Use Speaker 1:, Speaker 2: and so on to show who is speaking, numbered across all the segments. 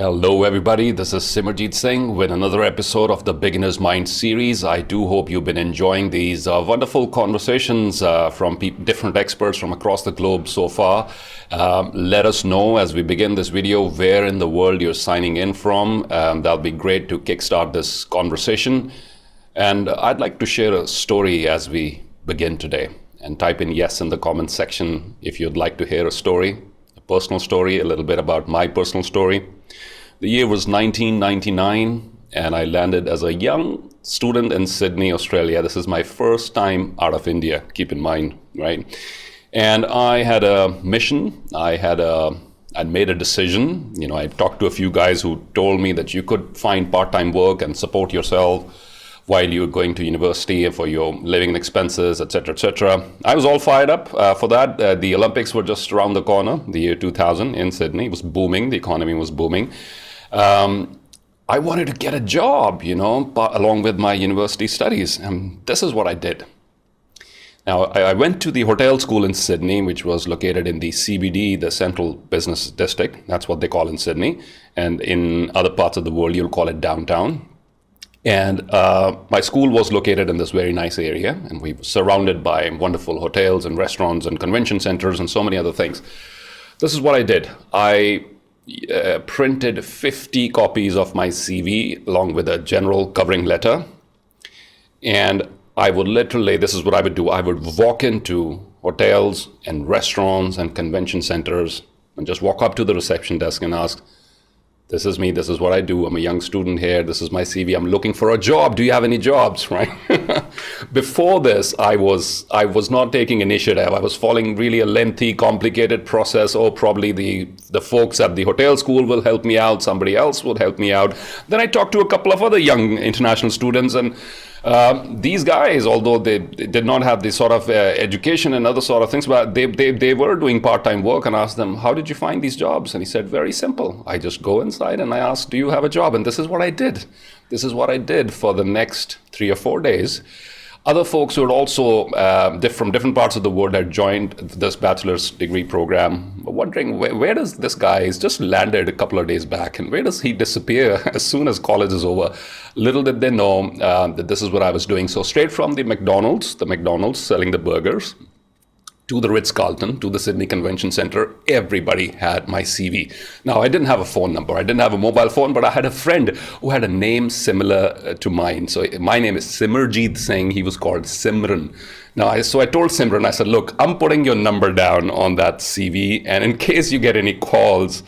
Speaker 1: Hello, everybody. This is Simerjeet Singh with another episode of the Beginner's Mind series. I do hope you've been enjoying these wonderful conversations from different experts from across the globe so far. Let us know as we begin this video where in the world you're signing in from. That'll be great to kickstart this conversation. And I'd like to share a story as we begin today. And type in yes in the comments section if you'd like to hear a story, a personal story, a little bit about my personal story. The year was 1999, and I landed as a young student in Sydney, Australia. This is my first time out of India, keep in mind, right? And I had a mission. I'd made a decision. I talked to a few guys who told me that you could find part-time work and support yourself while you're going to university and for your living expenses, etc., etc. I was all fired up for that. The Olympics were just around the corner, the year 2000 in Sydney. It was booming. The economy was booming. I wanted to get a job, along with my university studies. And this is what I did. Now, I went to the hotel school in Sydney, which was located in the CBD, the Central Business District. That's what they call in Sydney. And in other parts of the world, you'll call it downtown. And my school was located in this very nice area, and we were surrounded by wonderful hotels and restaurants and convention centers and so many other things. This is what I did. I printed 50 copies of my CV along with a general covering letter. And I would literally, this is what I would do. I would walk into hotels and restaurants and convention centers and just walk up to the reception desk and ask, this is me, this is what I do. I'm a young student here. This is my CV. I'm looking for a job. Do you have any jobs, right? Before this, I was not taking initiative. I was following really a lengthy, complicated process. Oh, probably the folks at the hotel school will help me out. Somebody else would help me out. Then I talked to a couple of other young international students, and these guys, although they did not have this sort of education and other sort of things, but they were doing part-time work, and asked them, how did you find these jobs? And he said, very simple. I just go inside and I ask, do you have a job? And this is what I did. This is what I did for the next 3 or 4 days. Other folks who had also, from different parts of the world, had joined this bachelor's degree program, wondering where does this guy, he's just landed a couple of days back, and where does he disappear as soon as college is over? Little did they know that this is what I was doing. So straight from the McDonald's selling the burgers, to the Ritz-Carlton, to the Sydney Convention Center, everybody had my CV. Now, I didn't have a phone number. I didn't have a mobile phone, but I had a friend who had a name similar to mine. So my name is Simerjeet Singh. He was called Simran. Now, I told Simran, I said, look, I'm putting your number down on that CV. And in case you get any calls,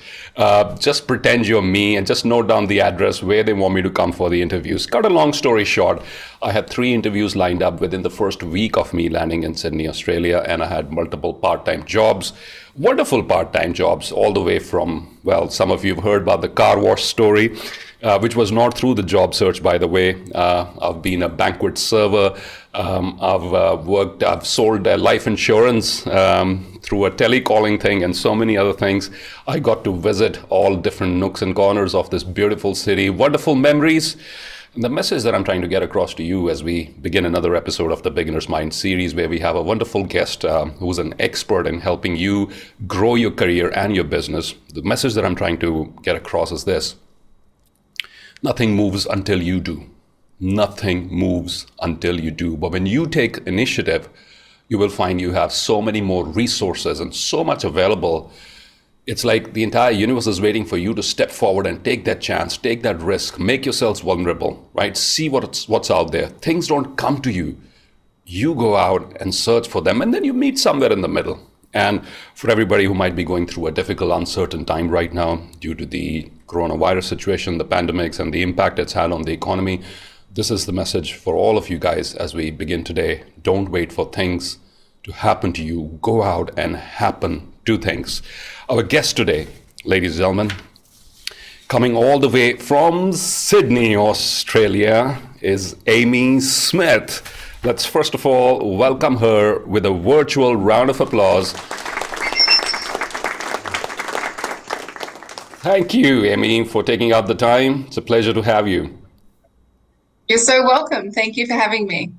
Speaker 1: just pretend you're me and just note down the address where they want me to come for the interviews. Cut a long story short, I had 3 interviews lined up within the first week of me landing in Sydney, Australia. And I had multiple part-time jobs, wonderful part-time jobs, all the way from, well, some of you have heard about the car wash story, which was not through the job search, by the way. I've been a banquet server. I've sold life insurance through a telecalling thing and so many other things. I got to visit all different nooks and corners of this beautiful city, wonderful memories. And the message that I'm trying to get across to you as we begin another episode of the Beginner's Mind series, where we have a wonderful guest who's an expert in helping you grow your career and your business. The message that I'm trying to get across is this. Nothing moves until you do. Nothing moves until you do. But when you take initiative, you will find you have so many more resources and so much available. It's like the entire universe is waiting for you to step forward and take that chance, take that risk, make yourselves vulnerable, right? See what's out there. Things don't come to you. You go out and search for them, and then you meet somewhere in the middle. And for everybody who might be going through a difficult, uncertain time right now due to the coronavirus situation, the pandemics, and the impact it's had on the economy, this is the message for all of you guys as we begin today. Don't wait for things to happen to you. Go out and do things. Our guest today, ladies and gentlemen, coming all the way from Sydney, Australia, is Amy Smith. Let's first of all welcome her with a virtual round of applause. Thank you, Amy, for taking out the time. It's a pleasure to have you.
Speaker 2: You're so welcome. Thank you for having me.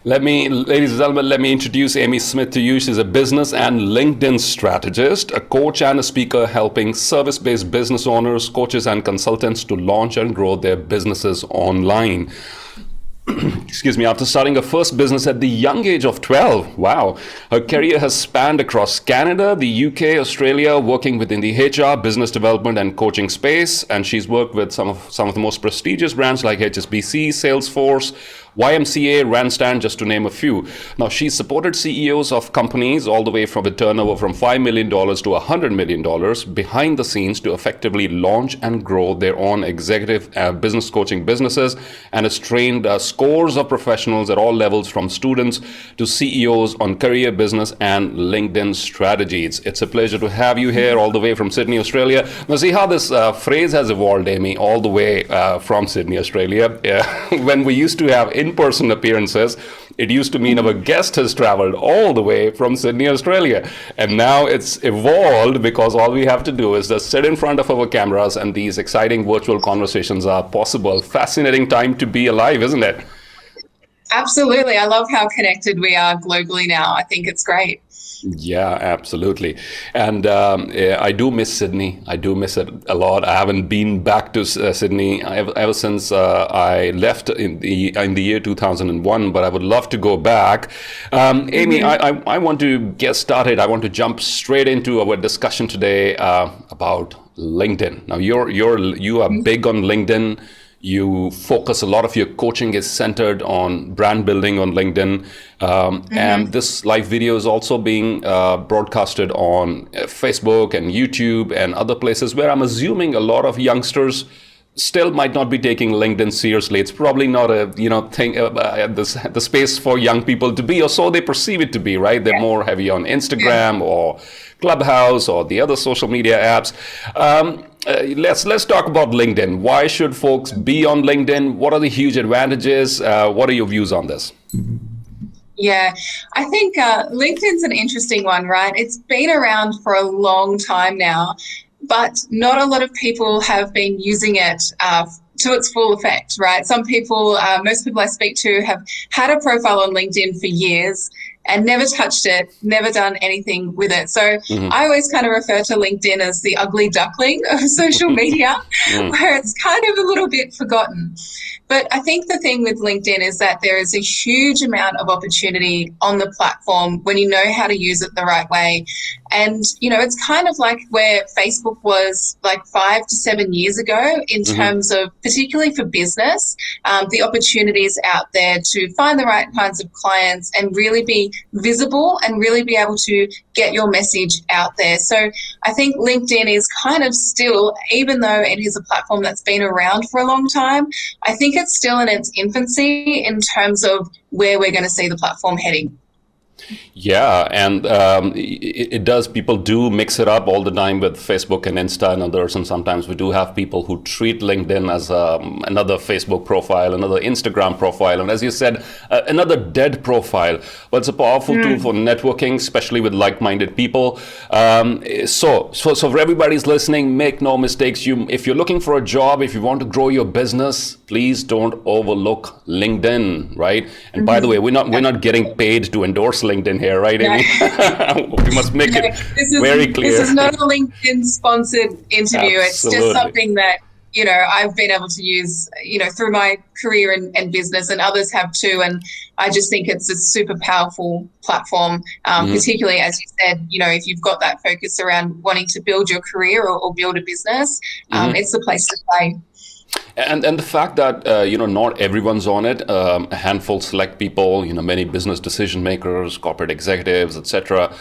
Speaker 1: Ladies and gentlemen, let me introduce Amy Smith to you. She's a business and LinkedIn strategist, a coach and a speaker helping service-based business owners, coaches, and consultants to launch and grow their businesses online. Excuse me, after starting her first business at the young age of 12. Wow. Her career has spanned across Canada, the UK, Australia, working within the HR, business development, and coaching space. And she's worked with some of the most prestigious brands like HSBC, Salesforce, YMCA, Randstad, just to name a few. Now, she's supported CEOs of companies all the way from a turnover from $5 million to $100 million behind the scenes to effectively launch and grow their own executive business coaching businesses, and has trained scores of professionals at all levels from students to CEOs on career, business, and LinkedIn strategies. It's a pleasure to have you here all the way from Sydney, Australia. Now, see how this phrase has evolved, Amy, all the way from Sydney, Australia. When we used to have in-person appearances, it used to mean our guest has traveled all the way from Sydney, Australia. And now it's evolved because all we have to do is just sit in front of our cameras and these exciting virtual conversations are possible. Fascinating time to be alive, isn't it?
Speaker 2: Absolutely. I love how connected we are globally now. I think it's great.
Speaker 1: Yeah, absolutely. And I do miss Sydney. I do miss it a lot. I haven't been back to Sydney ever since I left in the year 2001, but I would love to go back. Amy, I want to get started. I want to jump straight into our discussion today about LinkedIn. Now, you are big on LinkedIn. You focus, a lot of your coaching is centered on brand building on LinkedIn. And this live video is also being broadcasted on Facebook and YouTube and other places where I'm assuming a lot of youngsters still might not be taking LinkedIn seriously. It's probably not a thing, the space for young people to be, or so they perceive it to be, right? They're more heavy on Instagram or Clubhouse or the other social media apps. Let's talk about LinkedIn. Why should folks be on LinkedIn? What are the huge advantages? What are your views on this?
Speaker 2: Yeah, I think LinkedIn's an interesting one, right? It's been around for a long time now, but not a lot of people have been using it to its full effect, right? Most people I speak to have had a profile on LinkedIn for years and never touched it, never done anything with it. So I always kind of refer to LinkedIn as the ugly duckling of social media, where it's kind of a little bit forgotten. But I think the thing with LinkedIn is that there is a huge amount of opportunity on the platform when you know how to use it the right way. And, it's kind of like where Facebook was like 5 to 7 years ago in terms of, particularly for business, the opportunities out there to find the right kinds of clients and really be visible and really be able to get your message out there. So I think LinkedIn is kind of still, even though it is a platform that's been around for a long time, I think it's still in its infancy in terms of where we're going to see the platform heading.
Speaker 1: Yeah, and it does. People do mix it up all the time with Facebook and Insta and others, and sometimes we do have people who treat LinkedIn as another Facebook profile, another Instagram profile, and as you said, another dead profile. But it's a powerful tool for networking, especially with like-minded people. So for everybody's listening, make no mistakes. If you're looking for a job, if you want to grow your business, please don't overlook LinkedIn, right? And by the way, we're not getting paid to endorse LinkedIn here, right, Amy? We must make it very clear.
Speaker 2: This is not a LinkedIn sponsored interview. Absolutely. It's just something that, I've been able to use, through my career and business, and others have too. And I just think it's a super powerful platform, particularly, as you said, if you've got that focus around wanting to build your career or build a business, it's the place to play.
Speaker 1: And the fact that not everyone's on it, a handful select people, many business decision makers, corporate executives, etc.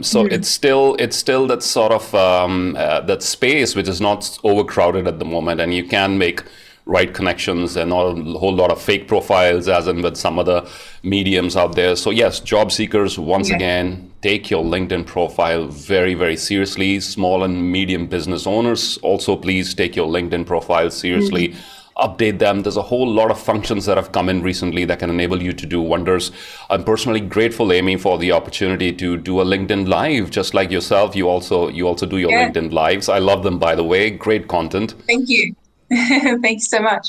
Speaker 1: So it's still that sort of that space which is not overcrowded at the moment, and you can make right connections and not a whole lot of fake profiles as in with some other mediums out there. So yes, job seekers, once again, take your LinkedIn profile very, very seriously. Small and medium business owners, also please take your LinkedIn profile seriously. Update them. There's a whole lot of functions that have come in recently that can enable you to do wonders. I'm personally grateful, Amy, for the opportunity to do a LinkedIn Live, just like yourself. You also do your LinkedIn Lives. I love them, by the way. Great content.
Speaker 2: Thank you. Thanks so much.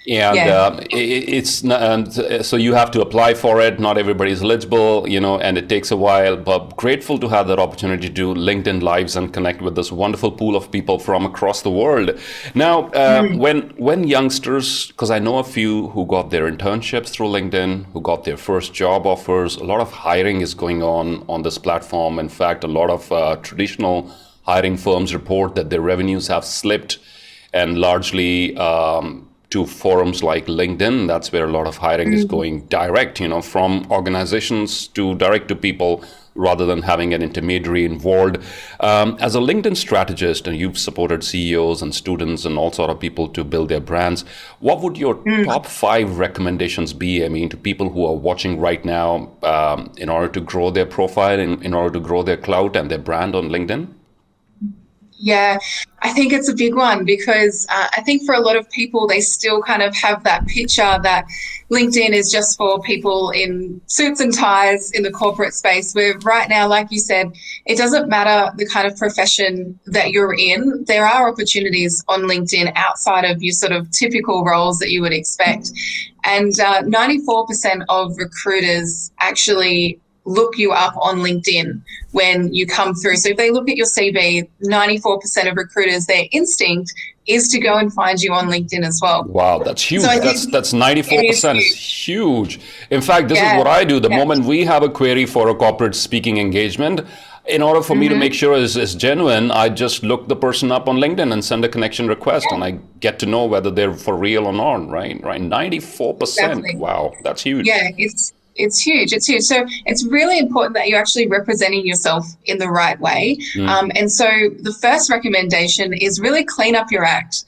Speaker 1: And
Speaker 2: Yeah.
Speaker 1: it's not, so you have to apply for it. Not everybody's eligible, and it takes a while. But grateful to have that opportunity to do LinkedIn Lives and connect with this wonderful pool of people from across the world. Now, when youngsters, because I know a few who got their internships through LinkedIn, who got their first job offers, a lot of hiring is going on this platform. In fact, a lot of traditional hiring firms report that their revenues have slipped, and largely to forums like LinkedIn. That's where a lot of hiring is going direct, from organizations to direct to people rather than having an intermediary involved. As a LinkedIn strategist, and you've supported CEOs and students and all sort of people to build their brands, what would your top 5 recommendations be, I mean, to people who are watching right now in order to grow their profile, in order to grow their clout and their brand on LinkedIn?
Speaker 2: Yeah, I think it's a big one because I think for a lot of people, they still kind of have that picture that LinkedIn is just for people in suits and ties in the corporate space, where right now, like you said, it doesn't matter the kind of profession that you're in. There are opportunities on LinkedIn outside of your sort of typical roles that you would expect. And 94% of recruiters actually look you up on LinkedIn when you come through. So if they look at your CV, 94% of recruiters, their instinct is to go and find you on LinkedIn as well.
Speaker 1: Wow, that's huge.
Speaker 2: So
Speaker 1: That's 94% is huge. In fact, this is
Speaker 2: Yeah.
Speaker 1: what I do. The
Speaker 2: Yeah.
Speaker 1: moment we have a query for a corporate speaking engagement, in order for me to make sure it's genuine, I just look the person up on LinkedIn and send a connection request, and I get to know whether they're for real or not, right? Right. 94%.
Speaker 2: Exactly.
Speaker 1: Wow, that's huge.
Speaker 2: Yeah, it's huge. It's huge. So it's really important that you're actually representing yourself in the right way. And so the first recommendation is really clean up your act.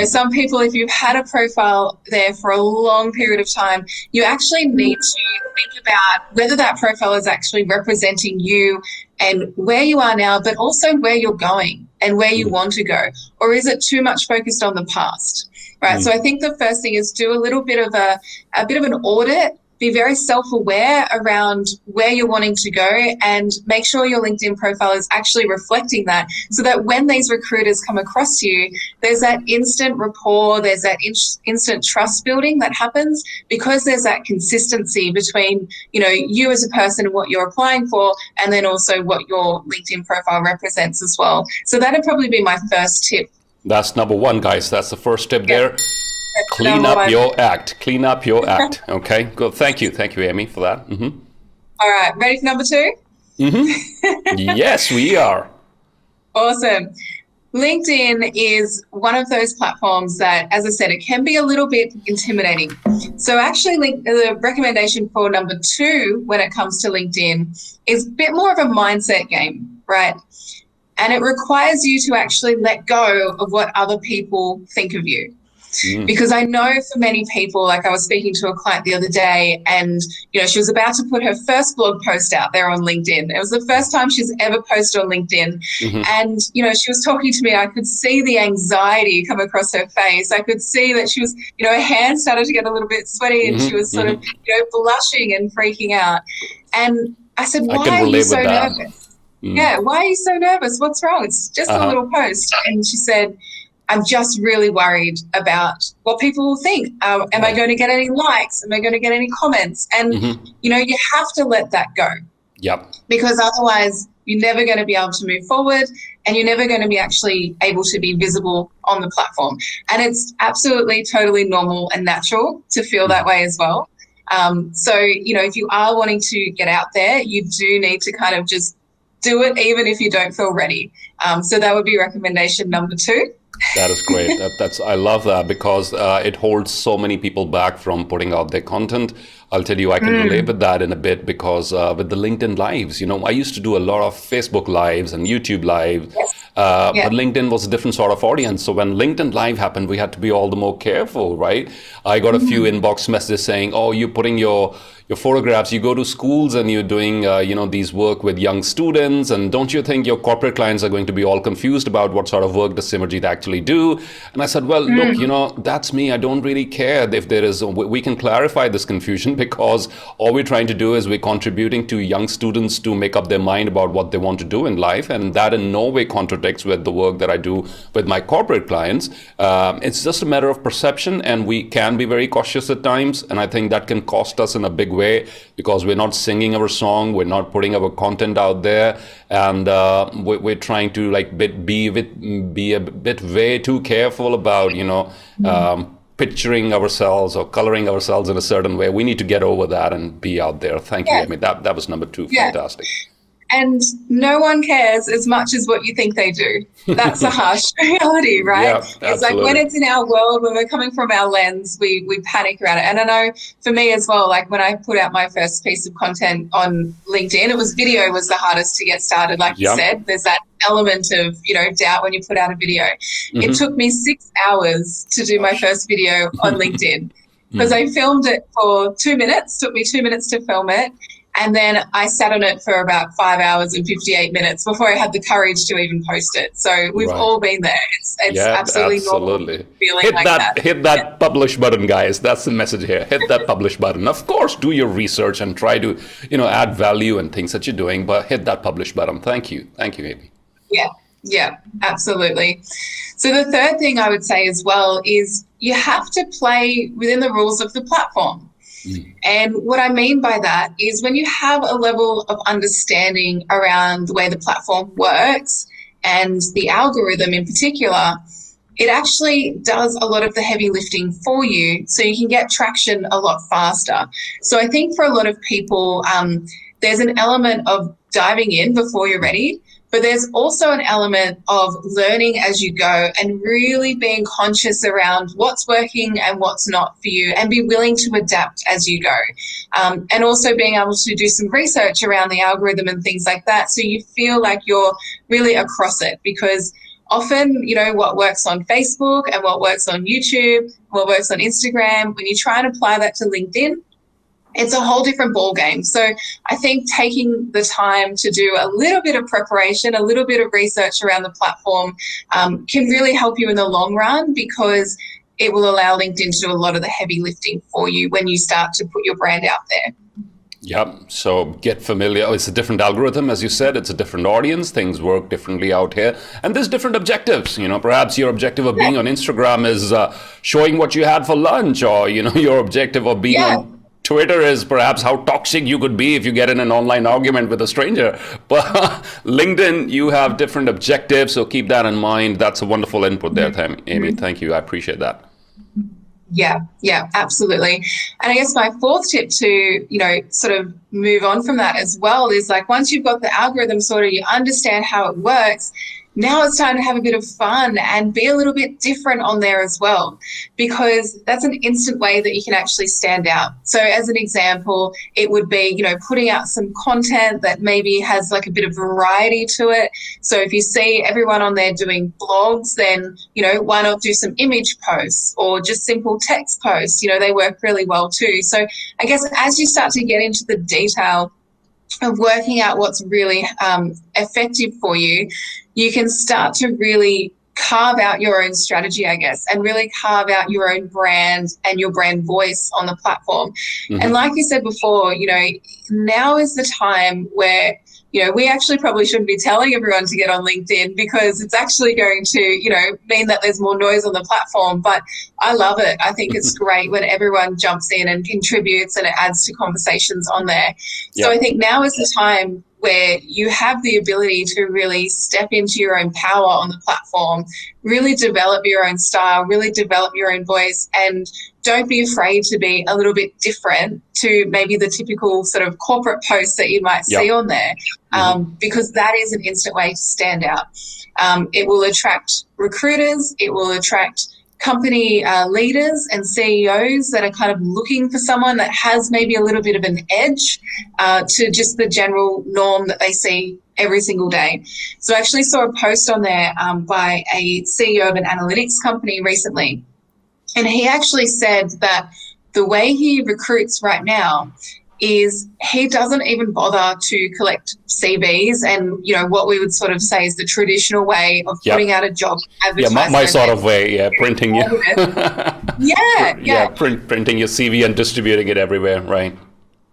Speaker 2: Some people, if you've had a profile there for a long period of time, you actually need to think about whether that profile is actually representing you and where you are now, but also where you're going and where you want to go. Or is it too much focused on the past? Right. So I think the first thing is do a little bit of a bit of an audit. Be very self-aware around where you're wanting to go and make sure your LinkedIn profile is actually reflecting that, so that when these recruiters come across you, there's that instant rapport, there's that instant trust building that happens because there's that consistency between, you as a person and what you're applying for, and then also what your LinkedIn profile represents as well. So that'd probably be my first tip.
Speaker 1: That's number 1, guys. That's the first tip there. Clean
Speaker 2: Number
Speaker 1: up
Speaker 2: one.
Speaker 1: your act. Clean up your act. Okay, good. Thank you, Amy, for that.
Speaker 2: All right, ready for number 2?
Speaker 1: Yes, we are.
Speaker 2: Awesome. LinkedIn is one of those platforms that, as I said, it can be a little bit intimidating. So actually, the recommendation for number 2 when it comes to LinkedIn is a bit more of a mindset game, right? And it requires you to actually let go of what other people think of you. Because I know for many people, like I was speaking to a client the other day, and she was about to put her first blog post out there on LinkedIn. It was the first time she's ever posted on LinkedIn. And she was talking to me. I could see the anxiety come across her face. I could see that she was, her hands started to get a little bit sweaty, and she was sort of blushing and freaking out. And I said, why are you so nervous? Yeah, why are you so nervous? What's wrong? It's just a little post. And she said, I'm just really worried about what people will think. Am I going to get any likes? Am I going to get any comments? And, you have to let that go.
Speaker 1: Yep.
Speaker 2: Because otherwise you're never going to be able to move forward, and you're never going to be actually able to be visible on the platform. And it's absolutely, totally normal and natural to feel that way as well. So, if you are wanting to get out there, you do need to kind of just do it, even if you don't feel ready. So that would be recommendation number 2.
Speaker 1: That is great. I love that, because it holds so many people back from putting out their content. I'll tell you, I can relate with that in a bit, because with the LinkedIn Lives, I used to do a lot of Facebook Lives and YouTube Lives, but LinkedIn was a different sort of audience. So when LinkedIn Live happened, we had to be all the more careful, right? I got a few inbox messages saying, oh, you're putting your photographs, you go to schools and you're doing, these work with young students. And don't you think your corporate clients are going to be all confused about what sort of work does Simerjeet actually do? And I said, well, look, that's me. I don't really care if there is, we can clarify this confusion, because all we're trying to do is we're contributing to young students to make up their mind about what they want to do in life. And that in no way contradicts conflicts with the work that I do with my corporate clients. It's just a matter of perception, and we can be very cautious at times. And I think that can cost us in a big way because we're not singing our song, we're not putting our content out there, and we're trying to like be a bit way too careful about, picturing ourselves or coloring ourselves in a certain way. We need to get over that and be out there. Thank you, Amy. That was number 2.
Speaker 2: Yeah.
Speaker 1: Fantastic.
Speaker 2: And no one cares as much as what you think they do. That's a harsh reality, right?
Speaker 1: Yeah,
Speaker 2: it's like when it's in our world, when we're coming from our lens, we panic around it. And I know for me as well, like when I put out my first piece of content on LinkedIn, video was the hardest to get started. Like you said, there's that element of, doubt when you put out a video. It took me 6 hours to do my first video on LinkedIn because I filmed it for 2 minutes, took me 2 minutes to film it. And then I sat on it for about 5 hours and 58 minutes before I had the courage to even post it. So we've all been there. It's absolutely normal feeling
Speaker 1: hit
Speaker 2: like
Speaker 1: that. Hit that publish button, guys. That's the message here. Hit that publish button. Of course, do your research and try to, add value and things that you're doing, but hit that publish button. Thank you. Thank you, Amy.
Speaker 2: Yeah, absolutely. So the third thing I would say as well is you have to play within the rules of the platform. And what I mean by that is when you have a level of understanding around the way the platform works and the algorithm in particular, it actually does a lot of the heavy lifting for you so you can get traction a lot faster. So I think for a lot of people, there's an element of diving in before you're ready, but there's also an element of learning as you go and really being conscious around what's working and what's not for you and be willing to adapt as you go. And also being able to do some research around the algorithm and things like that so you feel like you're really across it, because often, what works on Facebook and what works on YouTube, what works on Instagram, when you try and apply that to LinkedIn, it's a whole different ball game. So I think taking the time to do a little bit of preparation, a little bit of research around the platform can really help you in the long run, because it will allow LinkedIn to do a lot of the heavy lifting for you when you start to put your brand out there.
Speaker 1: Yeah, so get familiar. It's a different algorithm, as you said. It's a different audience. Things work differently out here. And there's different objectives. Perhaps your objective of being on Instagram is showing what you had for lunch, or, your objective of being on Twitter is perhaps how toxic you could be if you get in an online argument with a stranger. But LinkedIn, you have different objectives, so keep that in mind. That's a wonderful input there, Amy. Thank you. I appreciate that.
Speaker 2: Yeah, absolutely. And I guess my fourth tip to, sort of move on from that as well is like once you've got the algorithm sorted, you understand how it works, now it's time to have a bit of fun and be a little bit different on there as well, because that's an instant way that you can actually stand out. So as an example, it would be, putting out some content that maybe has like a bit of variety to it. So if you see everyone on there doing blogs, then, why not do some image posts or just simple text posts? They work really well too. So I guess as you start to get into the detail of working out what's really effective for you, you can start to really carve out your own strategy, I guess, and really carve out your own brand and your brand voice on the platform. And like you said before, now is the time where, we actually probably shouldn't be telling everyone to get on LinkedIn, because it's actually going to, mean that there's more noise on the platform. But I love it. I think it's great when everyone jumps in and contributes and it adds to conversations on there. So I think now is the time where you have the ability to really step into your own power on the platform, really develop your own style, really develop your own voice, and don't be afraid to be a little bit different to maybe the typical sort of corporate posts that you might see on there, because that is an instant way to stand out. It will attract recruiters, it will attract company leaders and CEOs that are kind of looking for someone that has maybe a little bit of an edge to just the general norm that they see every single day. So I actually saw a post on there by a CEO of an analytics company recently, and he actually said that the way he recruits right now is he doesn't even bother to collect CVs and, what we would sort of say is the traditional way of putting out a job advertisement.
Speaker 1: My sort of way, printing.
Speaker 2: Printing your
Speaker 1: CV and distributing it everywhere, right?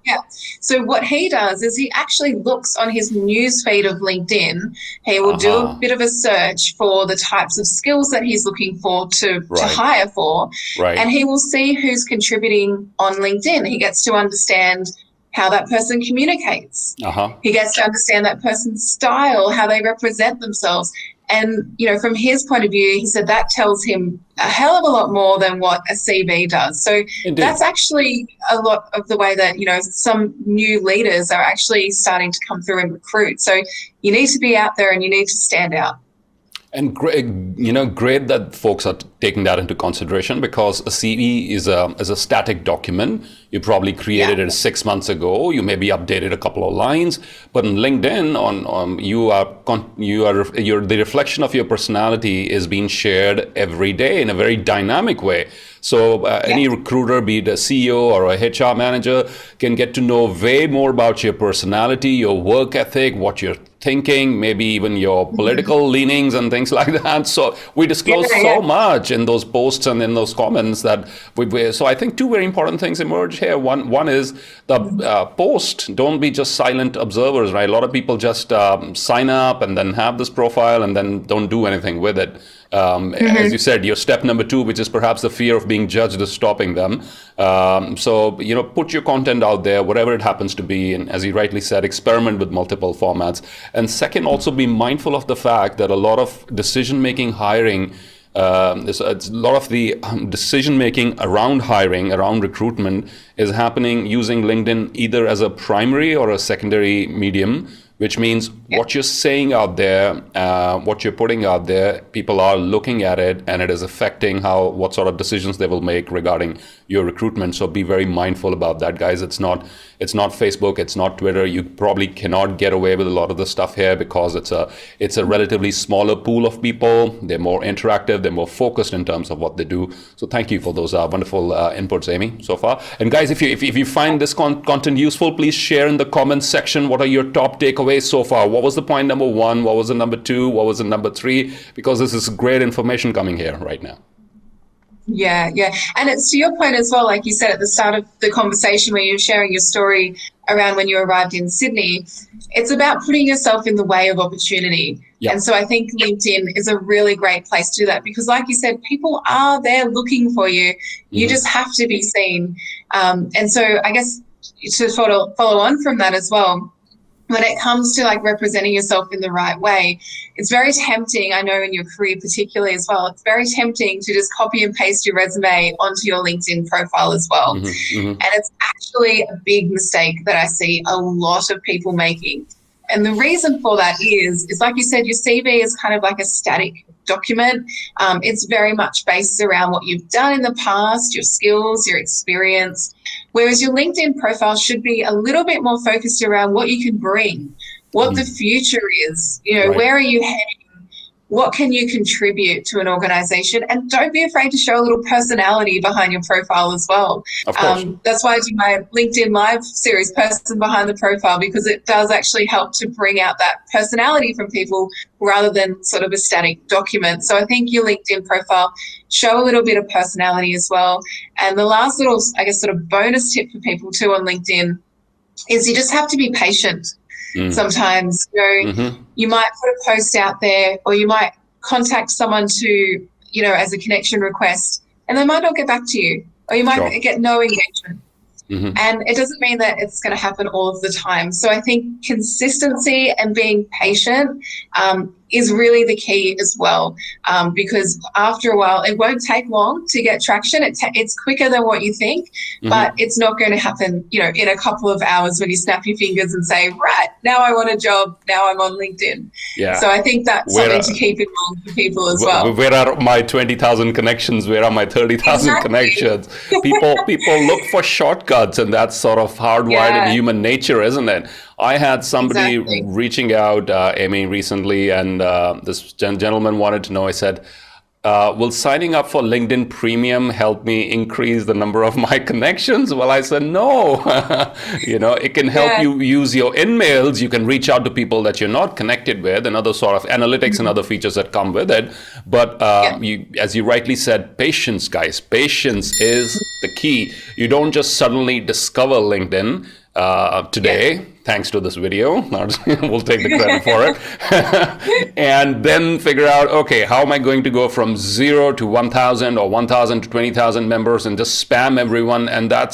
Speaker 2: Yeah. So what he does is he actually looks on his news feed of LinkedIn. He will do a bit of a search for the types of skills that he's looking for to
Speaker 1: Right.
Speaker 2: hire for.
Speaker 1: Right.
Speaker 2: And he will see who's contributing on LinkedIn. He gets to understand how that person communicates. He gets to understand that person's style, how they represent themselves. And, you know, from his point of view, he said that tells him a hell of a lot more than what a CV does. So
Speaker 1: Indeed.
Speaker 2: That's actually a lot of the way that, you know, some new leaders are actually starting to come through and recruit. So you need to be out there and you need to stand out.
Speaker 1: And great that folks are taking that into consideration, because a CV is a static document. You probably created it 6 months ago. You maybe updated a couple of lines, but on LinkedIn, the reflection of your personality is being shared every day in a very dynamic way. So any recruiter, be it a CEO or a HR manager, can get to know way more about your personality, your work ethic, what you're thinking, maybe even your political leanings and things like that. So we disclose so much in those posts and in those comments that so I think two very important things emerge here. One is the post. Don't be just silent observers, right? A lot of people just sign up and then have this profile and then don't do anything with it. As you said, your step number 2, which is perhaps the fear of being judged, is stopping them. So, you know, put your content out there, whatever it happens to be. And as you rightly said, experiment with multiple formats. And second, also be mindful of the fact that a lot of decision-making hiring, it's a lot of the decision-making around hiring, around recruitment, is happening using LinkedIn either as a primary or a secondary medium, which means what you're saying out there, what you're putting out there, people are looking at it, and it is affecting what sort of decisions they will make regarding your recruitment. So be very mindful about that, guys. It's not Facebook, it's not Twitter. You probably cannot get away with a lot of the stuff here because it's a relatively smaller pool of people. They're more interactive, they're more focused in terms of what they do. So thank you for those wonderful inputs, Amy, so far. And guys, if you find this content useful, please share in the comments section what are your top takeaways so far. What was the point number 1? What was the number 2? What was the number 3? Because this is great information coming here right now.
Speaker 2: Yeah. And it's to your point as well, like you said at the start of the conversation where you're sharing your story around when you arrived in Sydney, it's about putting yourself in the way of opportunity. Yep. And so I think LinkedIn is a really great place to do that because, like you said, people are there looking for you. You just have to be seen. And so I guess to follow on from that as well, when it comes to like representing yourself in the right way, it's very tempting, I know in your career particularly as well, it's very tempting to just copy and paste your resume onto your LinkedIn profile as well. And it's actually a big mistake that I see a lot of people making. And the reason for that is like you said, your CV is kind of like a static document. It's very much based around what you've done in the past, your skills, your experience, whereas your LinkedIn profile should be a little bit more focused around what you can bring, what the future is, you know, where are you heading? What can you contribute to an organization? And don't be afraid to show a little personality behind your profile as well.
Speaker 1: Of course.
Speaker 2: That's why I do my LinkedIn Live series, Person Behind the Profile, because it does actually help to bring out that personality from people rather than sort of a static document. So I think your LinkedIn profile, show a little bit of personality as well. And the last little, I guess, sort of bonus tip for people too on LinkedIn is you just have to be patient. Sometimes, you know, you might put a post out there or you might contact someone to, you know, as a connection request and they might not get back to you or you might get no engagement. And it doesn't mean that it's going to happen all of the time. So I think consistency and being patient is really the key as well, because after a while, it won't take long to get traction. It's quicker than what you think, but it's not going to happen, you know, in a couple of hours when you snap your fingers and say, right, now I want a job, now I'm on LinkedIn. Yeah. So I think that's something to keep in mind for people as well.
Speaker 1: Where are my 20,000 connections? Where are my 30,000 connections? People look for shortcuts, and that's sort of hardwired in human nature, isn't it? I had somebody reaching out, Amy, recently, and this gentleman wanted to know, I said, will signing up for LinkedIn Premium help me increase the number of my connections? Well, I said, no. You know, it can help you use your in-mails. You can reach out to people that you're not connected with and other sort of analytics and other features that come with it. But as you rightly said, patience, guys. Patience is the key. You don't just suddenly discover LinkedIn. today, thanks to this video. We'll take the credit for it. And then figure out, okay, how am I going to go from 0 to 1,000 or 1,000 to 20,000 members and just spam everyone? And that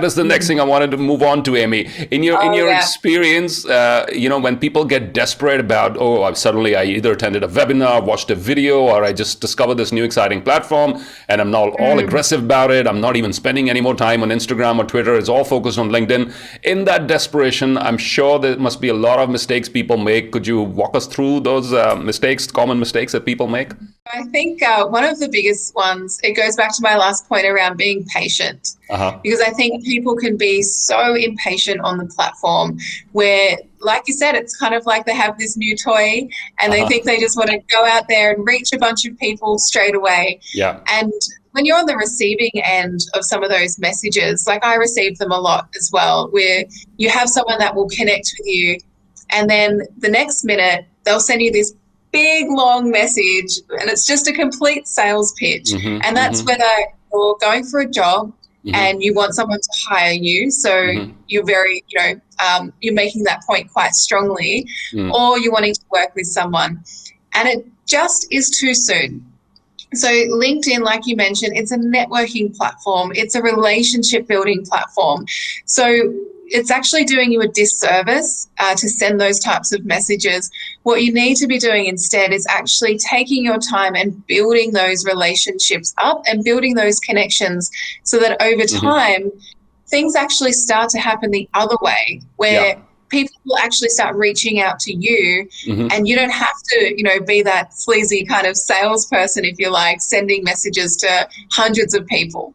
Speaker 1: is the next thing I wanted to move on to, Amy. In your experience, when people get desperate about, suddenly I either attended a webinar, watched a video, or I just discovered this new exciting platform and I'm now all aggressive about it. I'm not even spending any more time on Instagram or Twitter. It's all focused on LinkedIn. In that desperation, I'm sure there must be a lot of mistakes people make. Could you walk us through those common mistakes that people make?
Speaker 2: I think one of the biggest ones, it goes back to my last point around being patient. Because I think people can be so impatient on the platform where, like you said, it's kind of like they have this new toy and they think they just want to go out there and reach a bunch of people straight away.
Speaker 1: Yeah.
Speaker 2: And when you're on the receiving end of some of those messages, like I receive them a lot as well, where you have someone that will connect with you and then the next minute they'll send you this big long message and it's just a complete sales pitch. And that's whether you're going for a job and you want someone to hire you, so you're very, you're making that point quite strongly, or you're wanting to work with someone, and it just is too soon. So LinkedIn, like you mentioned, it's a networking platform. It's a relationship building platform. So it's actually doing you a disservice to send those types of messages. What you need to be doing instead is actually taking your time and building those relationships up and building those connections so that over time, things actually start to happen the other way, where people will actually start reaching out to you and you don't have to, be that sleazy kind of salesperson, if you like, sending messages to hundreds of people.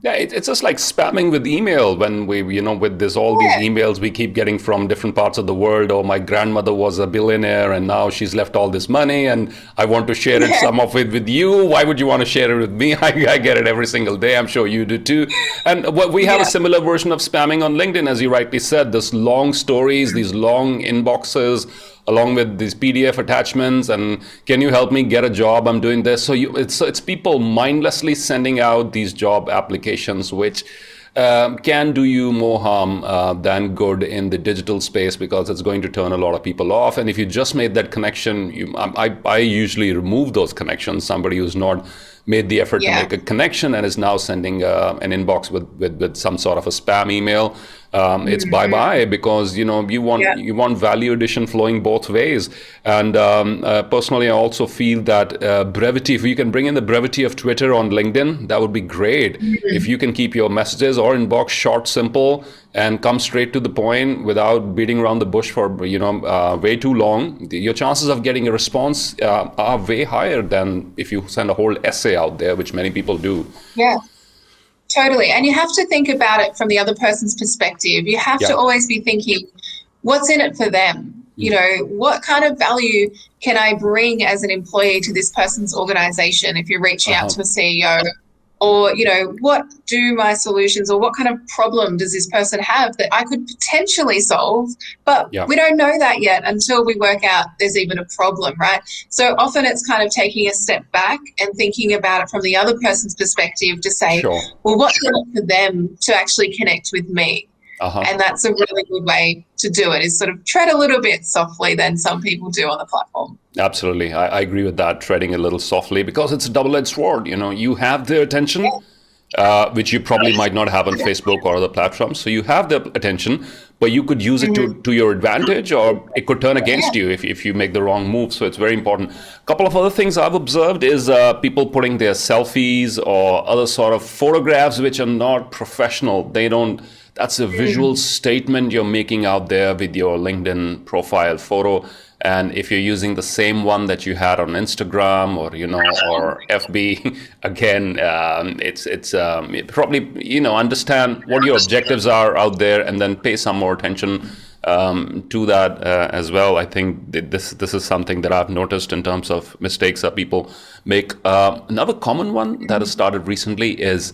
Speaker 1: Yeah, it's just like spamming with email when we, with these emails we keep getting from different parts of the world. Oh, my grandmother was a billionaire and now she's left all this money and I want to share it, some of it with you. Why would you want to share it with me? I get it every single day. I'm sure you do too. And we have a similar version of spamming on LinkedIn, as you rightly said, this long stories, these long inboxes, along with these PDF attachments, and can you help me get a job? I'm doing this. So it's people mindlessly sending out these job applications, which can do you more harm than good in the digital space, because it's going to turn a lot of people off. And if you just made that connection, I usually remove those connections. Somebody who's not made the effort to make a connection and is now sending an inbox with some sort of a spam email, it's bye-bye, because you want value addition flowing both ways. And personally, I also feel that brevity, if you can bring in the brevity of Twitter on LinkedIn, that would be great. If you can keep your messages or inbox short, simple, and come straight to the point without beating around the bush for way too long, your chances of getting a response are way higher than if you send a whole essay out there, which many people do.
Speaker 2: Yeah, totally. And you have to think about it from the other person's perspective. You have to always be thinking, what's in it for them? What kind of value can I bring as an employee to this person's organization if you're reaching out to a CEO? Or, what do my solutions, or what kind of problem does this person have that I could potentially solve? But we don't know that yet until we work out there's even a problem, right? So often it's kind of taking a step back and thinking about it from the other person's perspective to say, well, what's in it for them to actually connect with me? And that's a really good way to do it, is sort of tread a little bit softly than some people do on the platform.
Speaker 1: Absolutely. I agree with that, treading a little softly, because it's a double-edged sword. You have their attention, which you probably might not have on Facebook or other platforms. So you have their attention, but you could use it to your advantage, or it could turn against you if you make the wrong move. So it's very important. A couple of other things I've observed is people putting their selfies or other sort of photographs which are not professional. That's a visual statement you're making out there with your LinkedIn profile photo. And if you're using the same one that you had on Instagram or FB, again, it's probably, understand what your objectives are out there and then pay some more attention to that as well. I think this is something that I've noticed in terms of mistakes that people make. Another common one that has started recently is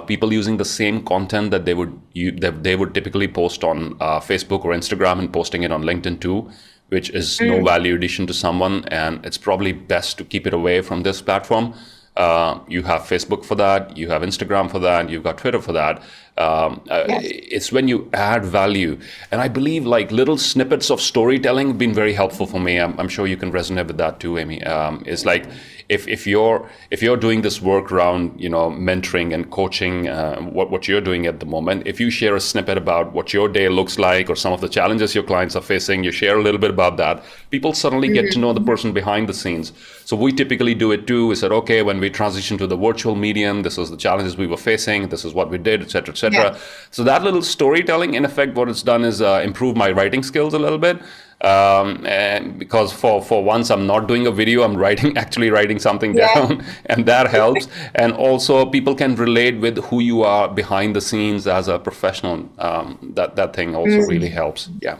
Speaker 1: people using the same content that they would typically post on Facebook or Instagram and posting it on LinkedIn too, which is no value addition to someone, and it's probably best to keep it away from this platform. You have Facebook for that, you have Instagram for that, you've got Twitter for that.
Speaker 2: Yes.
Speaker 1: It's when you add value. And I believe like little snippets of storytelling have been very helpful for me. I'm sure you can resonate with that too, Amy. It's like if you're doing this work around mentoring and coaching, what you're doing at the moment, if you share a snippet about what your day looks like or some of the challenges your clients are facing, you share a little bit about that, people suddenly get to know the person behind the scenes. So we typically do it too. We said, okay, when we transition to the virtual medium, this is the challenges we were facing, this is what we did, etc., etc.
Speaker 2: Yeah.
Speaker 1: So that little storytelling, in effect, what it's done is improve my writing skills a little bit. And because for once I'm not doing a video, I'm actually writing something down, and that helps. And also people can relate with who you are behind the scenes as a professional. That thing also really helps. Yeah.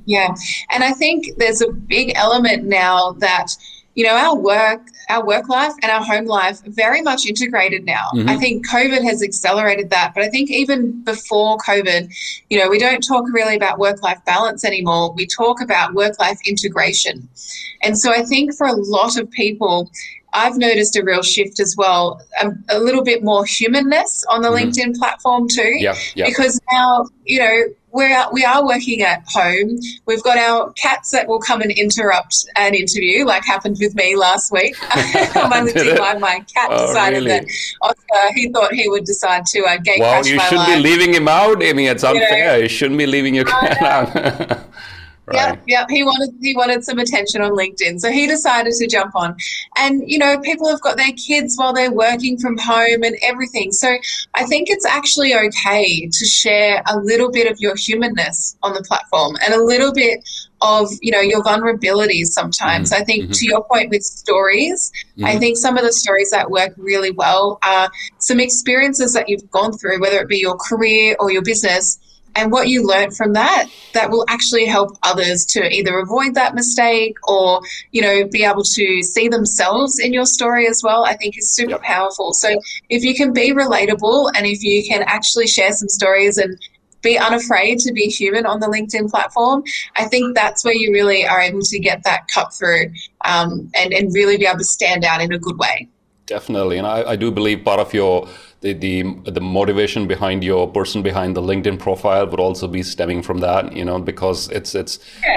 Speaker 2: Yeah. And I think there's a big element now that, our work life and our home life are very much integrated now. I think COVID has accelerated that. But I think even before COVID, we don't talk really about work-life balance anymore. We talk about work-life integration. And so I think for a lot of people, I've noticed a real shift as well, a little bit more humanness on the LinkedIn platform too.
Speaker 1: Yeah.
Speaker 2: Because now, we are working at home. We've got our cats that will come and interrupt an interview, like happened with me last week. On my LinkedIn Live, my cat decided
Speaker 1: really?
Speaker 2: that Oscar, he thought he would decide to gate
Speaker 1: Well,
Speaker 2: crash
Speaker 1: you
Speaker 2: my
Speaker 1: shouldn't
Speaker 2: live.
Speaker 1: be leaving him out, Amy. It's unfair. You shouldn't be leaving your cat out. Right.
Speaker 2: Yep. He wanted some attention on LinkedIn, so he decided to jump on. And people have got their kids while they're working from home and everything. So I think it's actually okay to share a little bit of your humanness on the platform and a little bit of your vulnerabilities sometimes. I think to your point with stories, I think some of the stories that work really well are some experiences that you've gone through, whether it be your career or your business, and what you learned from that will actually help others to either avoid that mistake or, be able to see themselves in your story as well, I think is super powerful. So if you can be relatable and if you can actually share some stories and be unafraid to be human on the LinkedIn platform, I think that's where you really are able to get that cut through and really be able to stand out in a good way.
Speaker 1: Definitely. And I do believe part of the motivation behind your person behind the LinkedIn profile would also be stemming from that, because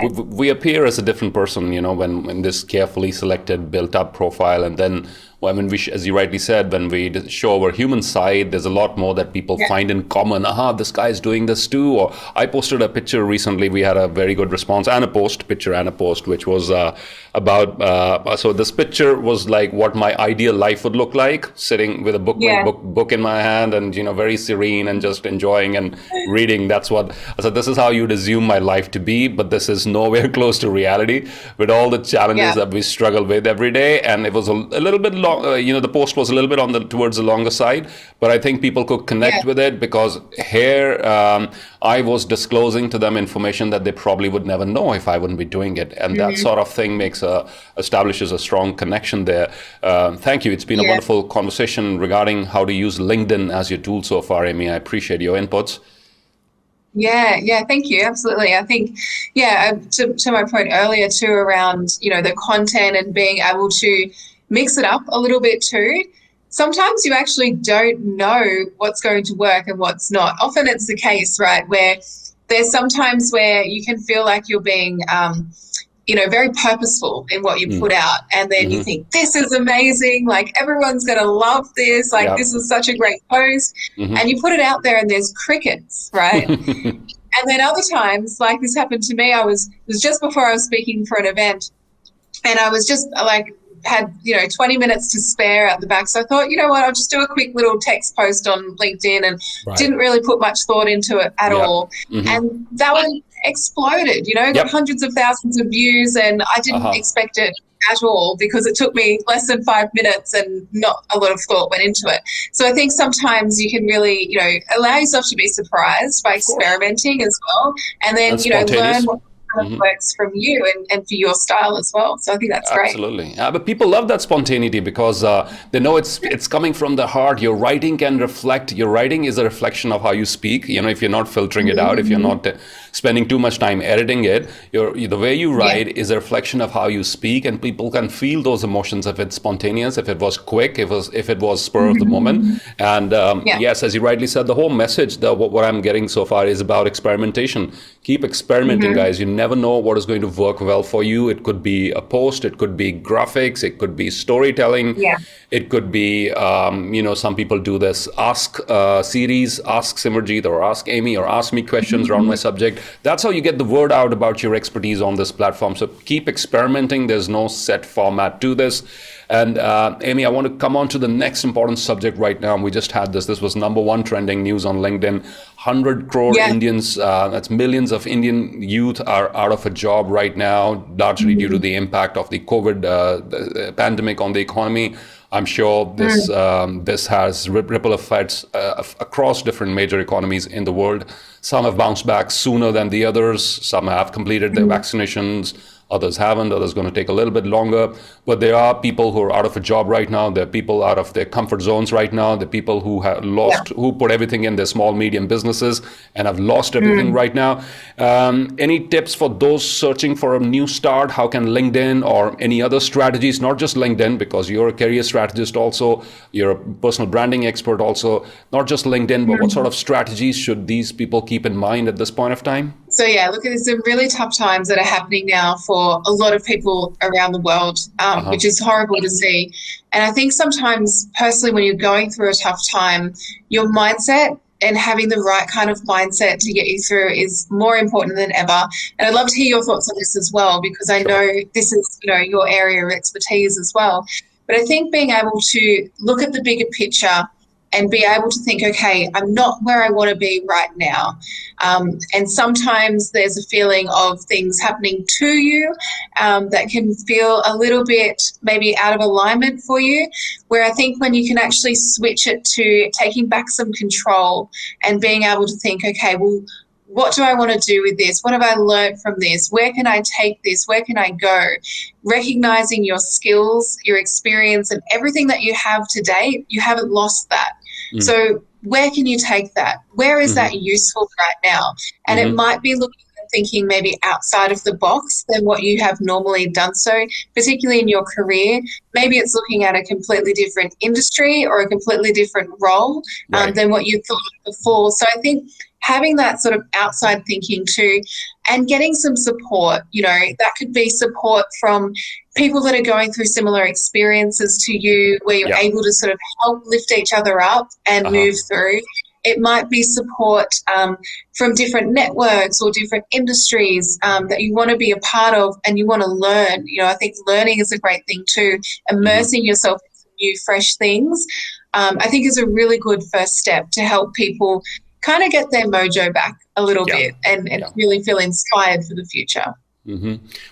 Speaker 1: we appear as a different person, when in this carefully selected, built up profile. And then when as you rightly said, when we show our human side, there's a lot more that people find in common. This guy is doing this too. Or I posted a picture recently. We had a very good response and a post, which was about, so this picture was like what my ideal life would look like, sitting with a book in my hand and, very serene and just enjoying and reading. That's what I said. This is how you'd assume my life to be, but this is nowhere close to reality with all the challenges that we struggle with every day. And it was a little bit long. The post was a little bit towards the longer side, but I think people could connect with it because here I was disclosing to them information that they probably would never know if I wouldn't be doing it, and that sort of thing establishes a strong connection there. Thank you. It's been a wonderful conversation regarding how to use LinkedIn as your tool so far, Amy. I appreciate your inputs.
Speaker 2: Yeah, thank you. Absolutely. I think, to my point earlier too around, the content and being able to mix it up a little bit too. Sometimes you actually don't know what's going to work and what's not. Often it's the case, right, where there's sometimes where you can feel like you're being, very purposeful in what you put out. And then you think, this is amazing. Like, everyone's going to love this. Like, this is such a great post. And you put it out there and there's crickets, right? And then other times, like this happened to me, it was just before I was speaking for an event. And I was just had 20 minutes to spare at the back, so I thought, I'll just do a quick little text post on LinkedIn, and didn't really put much thought into it at all. And that one exploded, got hundreds of thousands of views, and I didn't expect it at all because it took me less than 5 minutes and not a lot of thought went into it. So I think sometimes you can really allow yourself to be surprised by experimenting as well, and then learn kind of works from you and for your style as well. So I think that's great.
Speaker 1: Absolutely. But people love that spontaneity because they know it's coming from the heart. Your writing can reflect, your writing is a reflection of how you speak. You know, if you're not filtering it out, if you're not spending too much time editing it, the way you write is a reflection of how you speak, and people can feel those emotions if it's spontaneous, if it was quick, if it was spur of the moment. And yes, as you rightly said, the whole message, what I'm getting so far is about experimentation. Keep experimenting, guys. You never know what is going to work well for you. It could be a post, it could be graphics, it could be storytelling, it could be, some people do this ask series, ask Simerjeet or ask Amy or ask me questions around my subject. That's how you get the word out about your expertise on this platform. So keep experimenting. There's no set format to this. And Amy, I want to come on to the next important subject right now. We just had this. This was #1 trending news on LinkedIn. 100 crore Indians, that's millions of Indian youth are out of a job right now, largely due to the impact of the COVID the pandemic on the economy. I'm sure this has ripple effects across different major economies in the world. Some have bounced back sooner than the others. Some have completed their vaccinations. Others haven't. Others going to take a little bit longer. But there are people who are out of a job right now. There are people out of their comfort zones right now. There are people who have lost, who put everything in their small, medium businesses and have lost everything right now. Any tips for those searching for a new start? How can LinkedIn or any other strategies, not just LinkedIn, because you're a career strategist also, you're a personal branding expert also, not just LinkedIn, but what sort of strategies should these people keep in mind at this point of time?
Speaker 2: So look, there's some really tough times that are happening now for a lot of people around the world, which is horrible to see. And I think sometimes personally when you're going through a tough time, your mindset and having the right kind of mindset to get you through is more important than ever. And I'd love to hear your thoughts on this as well, because I know this is, your area of expertise as well. But I think being able to look at the bigger picture and be able to think, okay, I'm not where I want to be right now. And sometimes there's a feeling of things happening to you that can feel a little bit maybe out of alignment for you, where I think when you can actually switch it to taking back some control and being able to think, okay, well, what do I want to do with this? What have I learned from this? Where can I take this? Where can I go? Recognizing your skills, your experience, and everything that you have today, you haven't lost that. So where can you take that? Where is that useful right now? And it might be looking and thinking maybe outside of the box than what you have normally done so, particularly in your career. Maybe it's looking at a completely different industry or a completely different role than what you thought before. So I think having that sort of outside thinking too, and getting some support, that could be support from people that are going through similar experiences to you, where you're able to sort of help lift each other up and move through. It might be support from different networks or different industries that you want to be a part of and you want to learn. I think learning is a great thing too. Immersing yourself in some new, fresh things, I think is a really good first step to help people kind of get their mojo back a little bit and really feel inspired for the future.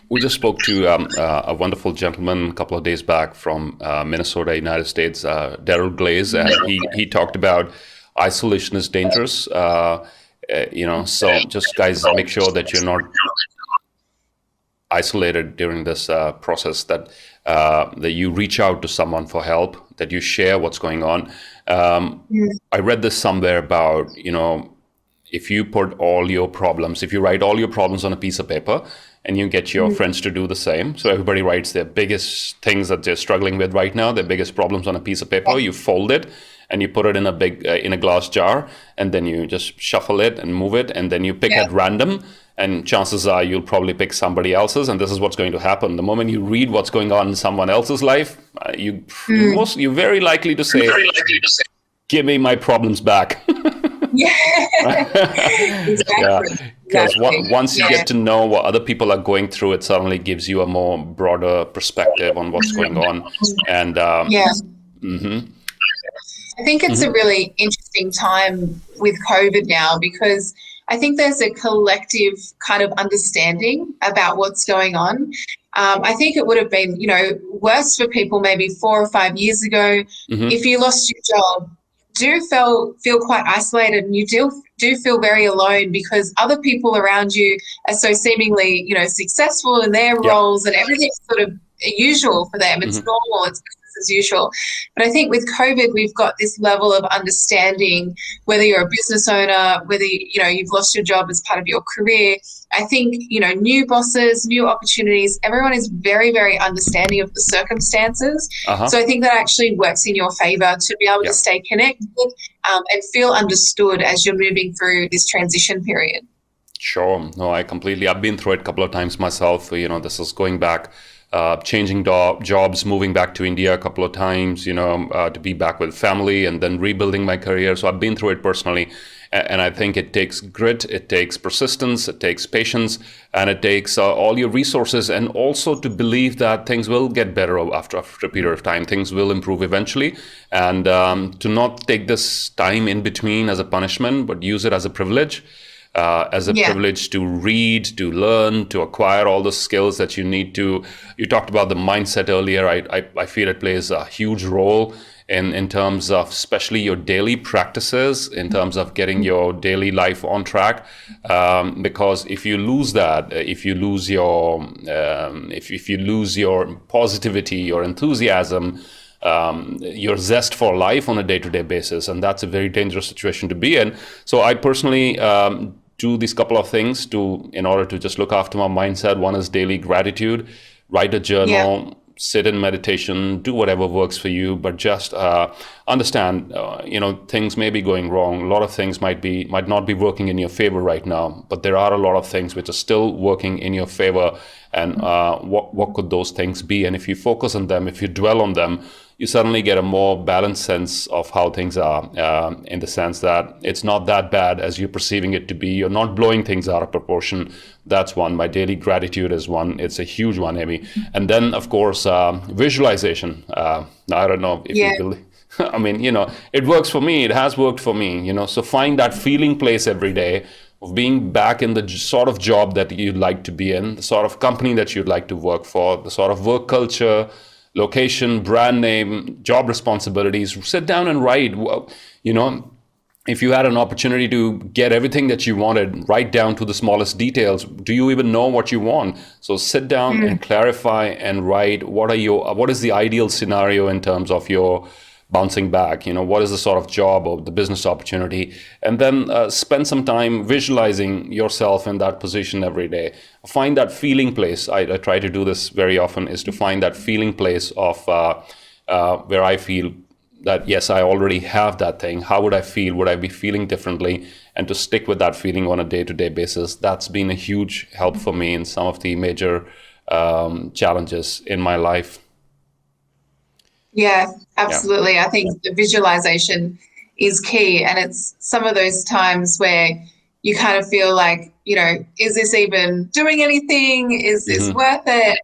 Speaker 1: We just spoke to a wonderful gentleman a couple of days back from Minnesota, United States, Daryl Glaze, and he talked about isolation is dangerous. So just guys, make sure that you're not isolated during this process, that you reach out to someone for help, that you share what's going on. I read this somewhere about, if you put all your problems, if you write all your problems on a piece of paper and you get your friends to do the same. So everybody writes their biggest things that they're struggling with right now, their biggest problems on a piece of paper, you fold it and you put it in a big, in a glass jar, and then you just shuffle it and move it, and then you pick at random, and chances are you'll probably pick somebody else's, and this is what's going to happen. The moment you read what's going on in someone else's life, you're very likely to say, give me my problems back.
Speaker 2: Exactly.
Speaker 1: Because once you get to know what other people are going through, it suddenly gives you a more broader perspective on what's going on. And
Speaker 2: I think it's a really interesting time with COVID now, because I think there's a collective kind of understanding about what's going on. I think it would have been, worse for people maybe 4 or 5 years ago. If you lost your job, do feel quite isolated, and you do feel very alone because other people around you are so seemingly, successful in their
Speaker 1: Yep.
Speaker 2: roles and everything's sort of usual for them. It's normal. It's business as usual. But I think with COVID, we've got this level of understanding, whether you're a business owner, whether, you've lost your job as part of your career. I think, new bosses, new opportunities, everyone is very, very understanding of the circumstances. So I think that actually works in your favor to be able to stay connected and feel understood as you're moving through this transition period.
Speaker 1: Sure. No, I've been through it a couple of times myself. This is going back, changing jobs, moving back to India a couple of times, to be back with family and then rebuilding my career. So I've been through it personally. And I think it takes grit, it takes persistence, it takes patience, and it takes all your resources, and also to believe that things will get better after a period of time. Things will improve eventually, and to not take this time in between as a punishment, but use it as a privilege. Privilege to read, to learn, to acquire all the skills that you need to. You talked about the mindset earlier. I feel it plays a huge role in terms of especially your daily practices, in terms of getting your daily life on track. Because if you lose that, if you lose your positivity, your enthusiasm, your zest for life on a day-to-day basis, and that's a very dangerous situation to be in. So I personally do these couple of things in order to just look after my mindset. One is daily gratitude, write a journal, sit in meditation, do whatever works for you, but just understand, things may be going wrong. A lot of things might not be working in your favor right now, but there are a lot of things which are still working in your favor. And what could those things be? And if you focus on them, if you dwell on them, you suddenly get a more balanced sense of how things are, in the sense that it's not that bad as you're perceiving it to be. You're not blowing things out of proportion. That's one. My daily gratitude is one. It's a huge one, Amy. And then, of course, visualization. I don't know if you believe. I mean, it works for me. It has worked for me, So find that feeling place every day of being back in the sort of job that you'd like to be in, the sort of company that you'd like to work for, the sort of work culture, location, brand name, job responsibilities. Sit down and write. If you had an opportunity to get everything that you wanted, right down to the smallest details, do you even know what you want? So sit down and clarify and write. What is the ideal scenario in terms of your bouncing back? What is the sort of job or the business opportunity? And then spend some time visualizing yourself in that position every day. Find that feeling place. I try to do this very often, is to find that feeling place of where I feel that, yes, I already have that thing. How would I feel? Would I be feeling differently? And to stick with that feeling on a day-to-day basis. That's been a huge help for me in some of the major challenges in my life.
Speaker 2: Yeah, absolutely. Yeah. I think the visualization is key. And it's some of those times where you kind of feel like, is this even doing anything? Is this worth it?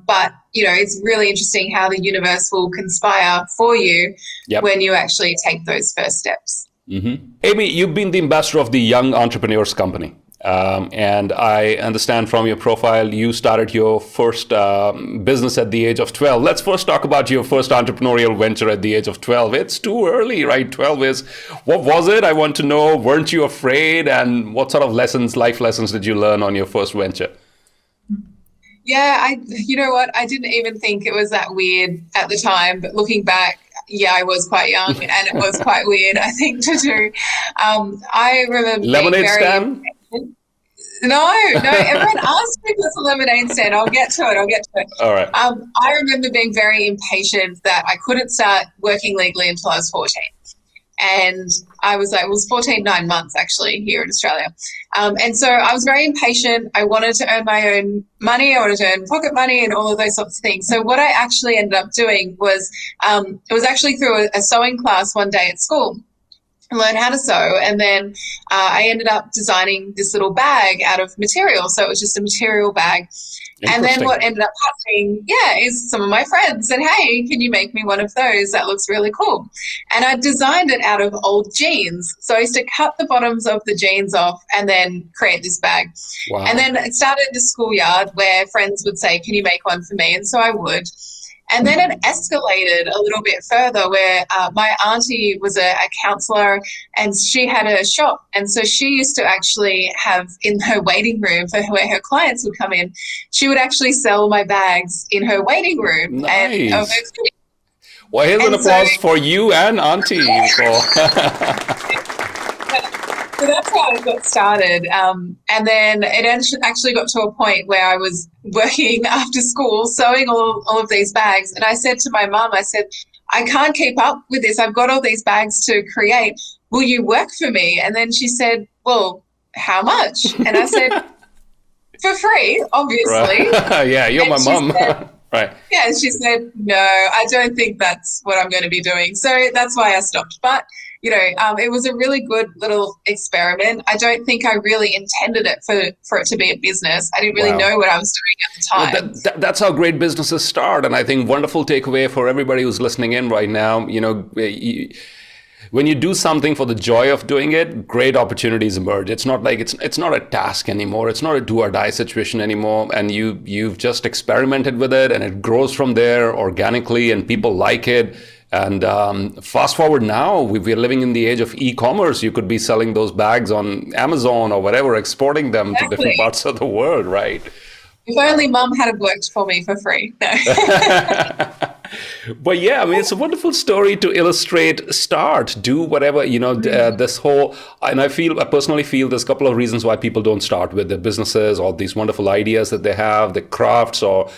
Speaker 2: But, it's really interesting how the universe will conspire for you when you actually take those first steps.
Speaker 1: Amy, you've been the ambassador of the Young Entrepreneurs Company. And I understand from your profile, you started your first business at the age of 12. Let's first talk about your first entrepreneurial venture at the age of 12. It's too early, right? 12 is, what was it? I want to know, weren't you afraid? And what sort of life lessons did you learn on your first venture?
Speaker 2: Yeah, you know what? I didn't even think it was that weird at the time, but looking back, I was quite young and it was quite weird, I think, to do. I remember
Speaker 1: lemonade
Speaker 2: being very
Speaker 1: stand?
Speaker 2: No, everyone asks me if it's a lemonade stand. I'll get to it.
Speaker 1: All right.
Speaker 2: I remember being very impatient that I couldn't start working legally until I was 14. And I was 14, 9 months actually here in Australia. And so I was very impatient. I wanted to earn my own money. I wanted to earn pocket money and all of those sorts of things. So what I actually ended up doing was, it was actually through a sewing class one day at school. I learned how to sew, and then I ended up designing this little bag out of material. So it was just a material bag. And then what ended up happening, is some of my friends said, hey, can you make me one of those? That looks really cool. And I designed it out of old jeans. So I used to cut the bottoms of the jeans off and then create this bag. Wow. And then it started in the schoolyard where friends would say, can you make one for me? And so I would. And then it escalated a little bit further where my auntie was a counselor and she had a shop. And so she used to actually have in her waiting room for where her clients would come in, she would actually sell my bags in her waiting room.
Speaker 1: Nice. Well, here's an
Speaker 2: And so,
Speaker 1: applause for you and Auntie. For
Speaker 2: so that's how it got started. And then it actually got to a point where I was working after school, sewing all of these bags. And I said to my mum, I said, I can't keep up with this. I've got all these bags to create. Will you work for me? And then she said, well, how much? And I said, for free, obviously.
Speaker 1: Right. Yeah, you're
Speaker 2: And
Speaker 1: my
Speaker 2: she
Speaker 1: mum.
Speaker 2: said,
Speaker 1: Right.
Speaker 2: yeah, she said, no, I don't think that's what I'm going to be doing. So that's why I stopped. But, it was a really good little experiment. I don't think I really intended it for it to be a business. I didn't really
Speaker 1: Wow.
Speaker 2: know what I was doing at the time.
Speaker 1: That's how great businesses start. And I think wonderful takeaway for everybody who's listening in right now, when you do something for the joy of doing it, great opportunities emerge. It's not like it's not a task anymore. It's not a do or die situation anymore. And you've just experimented with it, and it grows from there organically, and people like it. And fast forward now, we're living in the age of e-commerce. You could be selling those bags on Amazon or whatever, exporting them to different
Speaker 2: Exactly.
Speaker 1: parts of the world, right?
Speaker 2: If only mum had worked for me for free. No.
Speaker 1: But yeah, I mean, it's a wonderful story to illustrate. Start, do whatever, this whole, and I personally feel there's a couple of reasons why people don't start with their businesses or these wonderful ideas that they have, the crafts, or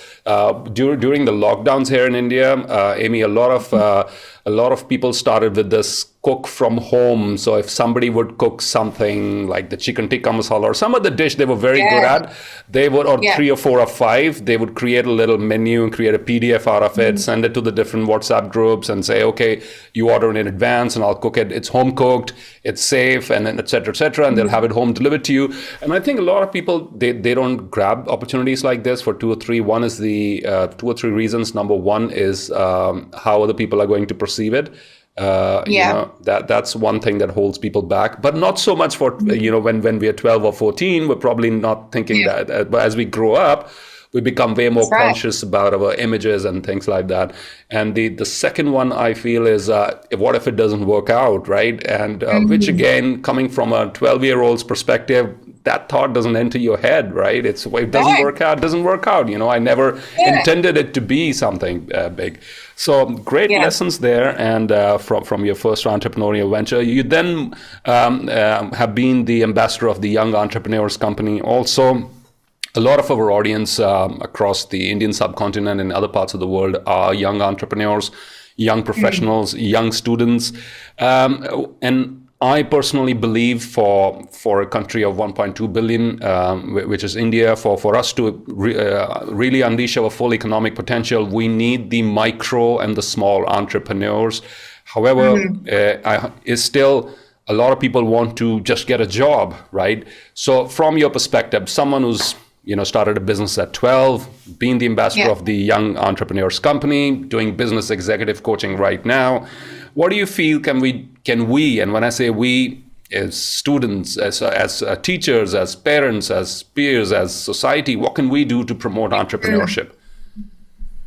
Speaker 1: during the lockdowns here in India, Amy, a lot of people started with this cook from home. So if somebody would cook something like the chicken tikka masala or some other dish they were very good
Speaker 2: Yeah.
Speaker 1: at, they would, or
Speaker 2: Yeah.
Speaker 1: 3 or 4 or 5, they would create a little menu and create a PDF out of it, send it to the different WhatsApp groups and say, okay, you order in advance and I'll cook it. It's home cooked, it's safe, and then et cetera, et cetera. And they'll have it home delivered to you. And I think a lot of people, they don't grab opportunities like this for 2 or 3. One is the 2 or 3 reasons. Number one is how other people are going to perceive it.
Speaker 2: Yeah.
Speaker 1: That's one thing that holds people back, but not so much for, when we are 12 or 14, we're probably not thinking
Speaker 2: Yeah.
Speaker 1: that. But as we grow up, we become way more
Speaker 2: That's right.
Speaker 1: conscious about our images and things like that. And the second one I feel is, what if it doesn't work out, right? And which again, coming from a 12-year-old's perspective, that thought doesn't enter your head, right? If it doesn't
Speaker 2: No.
Speaker 1: work out, it doesn't work out. I never
Speaker 2: Yeah.
Speaker 1: intended it to be something big. So great
Speaker 2: Yeah.
Speaker 1: lessons there. And from your first entrepreneurial venture, you then have been the ambassador of the Young Entrepreneurs Company. Also, a lot of our audience across the Indian subcontinent and other parts of the world are young entrepreneurs, young professionals, young students. And I personally believe for a country of 1.2 billion, which is India, for us to really unleash our full economic potential, we need the micro and the small entrepreneurs. However, is still a lot of people want to just get a job, right? So from your perspective, someone who's started a business at 12, being the ambassador
Speaker 2: Yeah.
Speaker 1: of the Young Entrepreneurs Company, doing business executive coaching right now, what do you feel can we, and when I say we, as students, as teachers, as parents, as peers, as society, what can we do to promote entrepreneurship?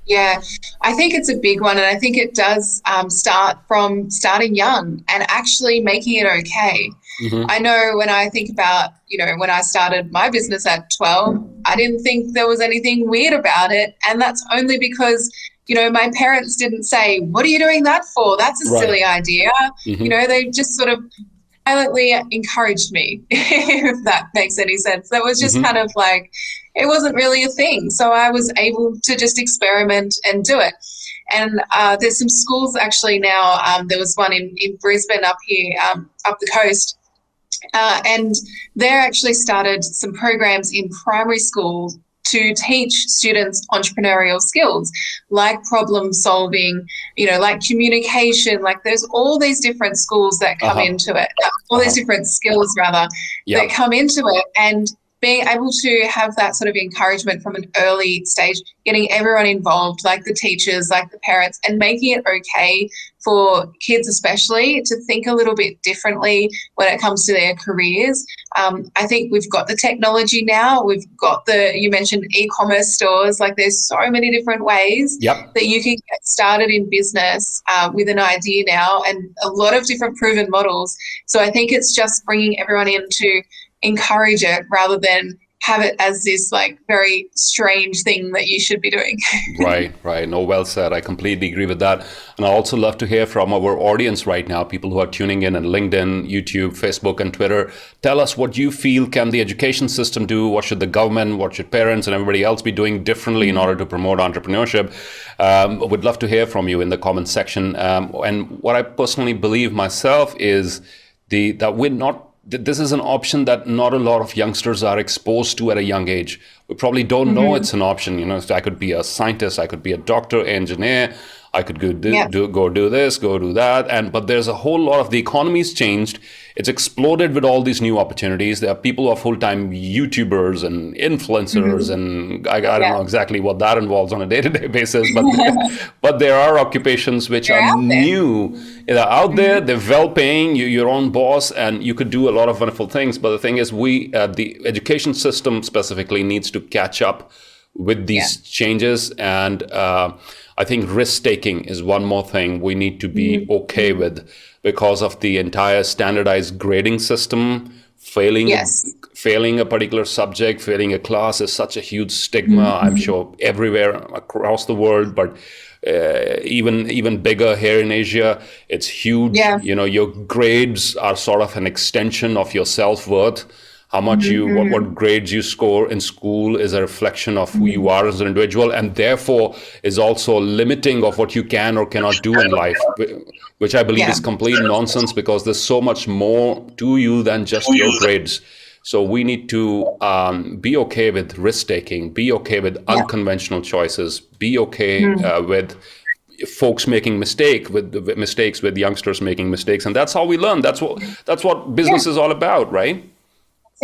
Speaker 2: Yeah, I think it's a big one, and I think it does start from starting young and actually making it okay. I know when I think about, when I started my business at 12, I didn't think there was anything weird about it, and that's only because, my parents didn't say, "What are you doing that for? That's a
Speaker 1: Right.
Speaker 2: silly idea." They just sort of silently encouraged me, if that makes any sense. That was just kind of like, it wasn't really a thing. So I was able to just experiment and do it. And there's some schools actually now. There was one in Brisbane up here, up the coast. And they're actually started some programs in primary school to teach students entrepreneurial skills like problem solving, like communication, like there's all these different schools that come into it, all these different skills rather, that come into it. And being able to have that sort of encouragement from an early stage, getting everyone involved, like the teachers, like the parents, and making it okay for kids especially to think a little bit differently when it comes to their careers. I think we've got the technology now. We've got you mentioned e-commerce stores. Like there's so many different ways
Speaker 1: Yep.
Speaker 2: that you can get started in business with an idea now, and a lot of different proven models. So I think it's just bringing everyone in to encourage it rather than have it as this like very strange thing that you should be doing.
Speaker 1: Right, right. No, well said. I completely agree with that. And I also love to hear from our audience right now, people who are tuning in on LinkedIn, YouTube, Facebook, and Twitter. Tell us what you feel can the education system do? What should the government, what should parents and everybody else be doing differently in order to promote entrepreneurship? Would love to hear from you in the comments section. And what I personally believe myself is that we're not this is an option that not a lot of youngsters are exposed to at a young age. We probably don't know it's an option. You know, I could be a scientist, I could be a doctor, engineer, I could go do this, go do that. But there's a whole lot of the economy's changed. It's exploded with all these new opportunities. There are people who are full-time YouTubers and influencers, and I don't know exactly what that involves on a day-to-day basis, but there are occupations which
Speaker 2: They're
Speaker 1: are
Speaker 2: out there.
Speaker 1: new. They're out there, they're well-paying, you're your own boss, and you could do a lot of wonderful things. But the thing is, the education system specifically needs to catch up with these changes. And I think risk-taking is one more thing we need to be okay with, because of the entire standardized grading system. Failing a particular subject, failing a class is such a huge stigma, I'm sure everywhere across the world, but even bigger here in Asia, it's huge. You know, your grades are sort of an extension of your self-worth. How much what grades you score in school is a reflection of who you are as an individual, and therefore is also limiting of what you can or cannot do in life, which I believe is complete nonsense, because there's so much more to you than just your grades. So we need to be okay with risk-taking, be okay with unconventional choices, be okay with folks making mistakes, with youngsters making mistakes, and that's how we learn. That's what business is all about, right?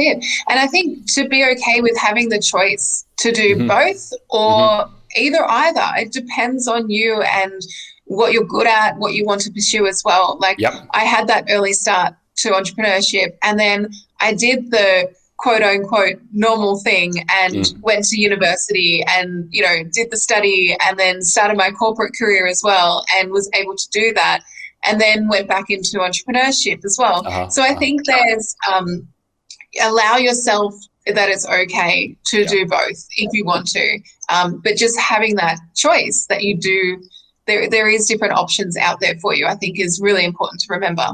Speaker 2: It. And I think to be okay with having the choice to do both or either. It depends on you and what you're good at, what you want to pursue as well. Like I had that early start to entrepreneurship, and then I did the quote unquote normal thing and went to university and, you know, did the study and then started my corporate career as well, and was able to do that, and then went back into entrepreneurship as well. So I think there's allow yourself that it's okay to do both if you want to, but just having that choice that you do, there is different options out there for you, I think is really important to remember.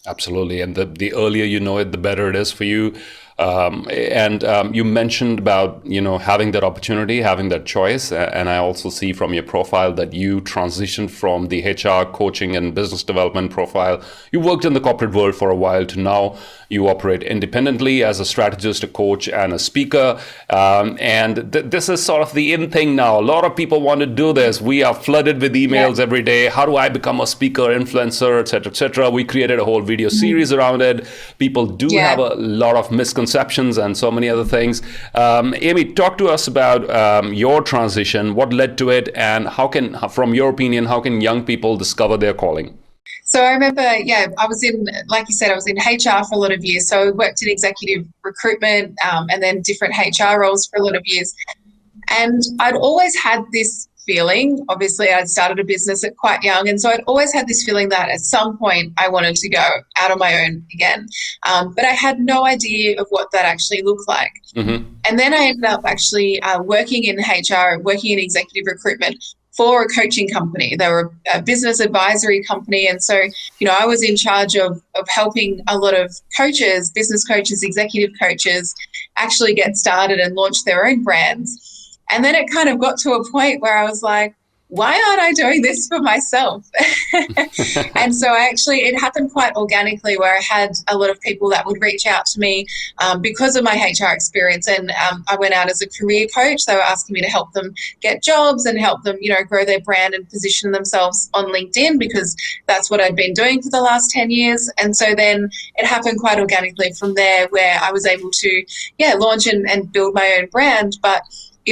Speaker 1: Absolutely. And the earlier you know it, the better it is for you. You mentioned about, you know, having that opportunity, having that choice. And I also see from your profile that you transitioned from the HR coaching and business development profile. You worked in the corporate world for a while to now you operate independently as a strategist, a coach, and a speaker. This is sort of the in thing now. A lot of people want to do this. We are flooded with emails every day. How do I become a speaker, influencer, et cetera, et cetera? We created a whole video series around it. People do have a lot of misconceptions and so many other things. Amy, talk to us about your transition, what led to it, and from your opinion, how can young people discover their calling?
Speaker 2: So I remember, I was in, like you said, I was in HR for a lot of years. So I worked in executive recruitment and then different HR roles for a lot of years. And I'd always had this feeling, obviously I'd started a business at quite young, and so I'd always had this feeling that at some point I wanted to go out on my own again. But I had no idea of what that actually looked like. And then I ended up actually working in HR, working in executive recruitment for a coaching company. They were a business advisory company. And so, you know, I was in charge of helping a lot of coaches, business coaches, executive coaches, actually get started and launch their own brands. And then it kind of got to a point where I was like, why aren't I doing this for myself? And so it happened quite organically, where I had a lot of people that would reach out to me because of my HR experience. And I went out as a career coach. They were asking me to help them get jobs and help them, grow their brand and position themselves on LinkedIn, because that's what I'd been doing for the last 10 years. And so then it happened quite organically from there, where I was able to, launch and build my own brand. But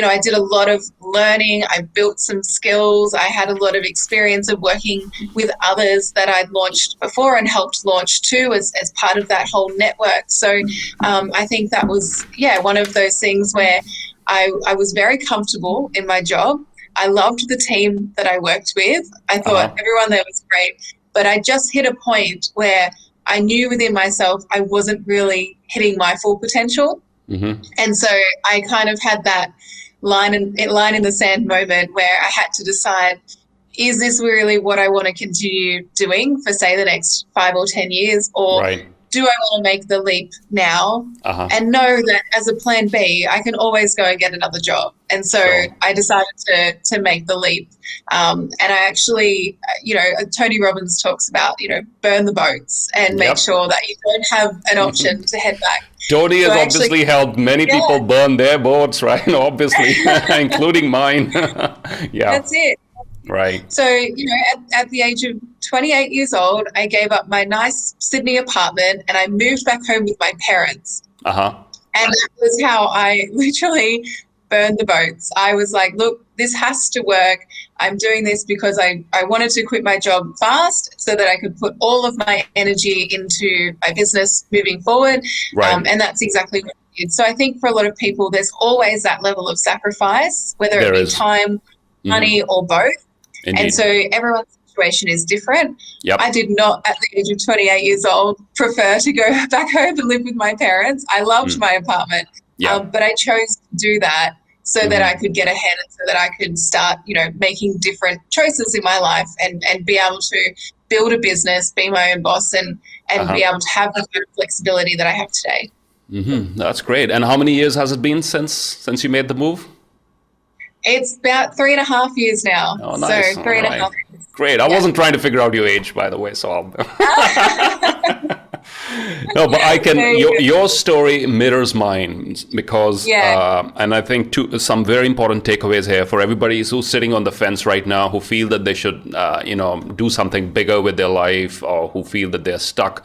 Speaker 2: I did a lot of learning. I built some skills. I had a lot of experience of working with others that I'd launched before and helped launch too, as part of that whole network. So I think that was, one of those things where I was very comfortable in my job. I loved the team that I worked with. I thought everyone there was great. But I just hit a point where I knew within myself I wasn't really hitting my full potential. Mm-hmm. And so I kind of had that line in the sand moment where I had to decide, is this really what I want to continue doing for, say, the next 5 or 10 years? Or do I want to make the leap now and know that as a plan B, I can always go and get another job? And so I decided to make the leap. And I actually, Tony Robbins talks about, burn the boats and make sure that you don't have an option to head back.
Speaker 1: Tony has obviously helped many people burn their boats, right? Obviously, including mine.
Speaker 2: That's it.
Speaker 1: Right.
Speaker 2: So, at the age of 28 years old, I gave up my nice Sydney apartment and I moved back home with my parents. And that was how I literally burned the boats. I was like, look, this has to work. I'm doing this because I wanted to quit my job fast so that I could put all of my energy into my business moving forward. And that's exactly what I did. So I think for a lot of people, there's always that level of sacrifice, whether it be time, money, or both.
Speaker 1: Indeed.
Speaker 2: And so everyone's situation is different. I did not, at the age of 28 years old, prefer to go back home and live with my parents. I loved my apartment, but I chose to do that so that I could get ahead and so that I could start, making different choices in my life and be able to build a business, be my own boss, and be able to have the kind of flexibility that I have today.
Speaker 1: That's great. And how many years has it been since you made the move?
Speaker 2: It's about 3.5 years now.
Speaker 1: Oh, nice.
Speaker 2: So 3.5 years.
Speaker 1: Great. I wasn't trying to figure out your age, by the way, so I'll... No, but I can. Your story mirrors mine because, and I think some very important takeaways here for everybody who's sitting on the fence right now, who feel that they should, do something bigger with their life, or who feel that they're stuck.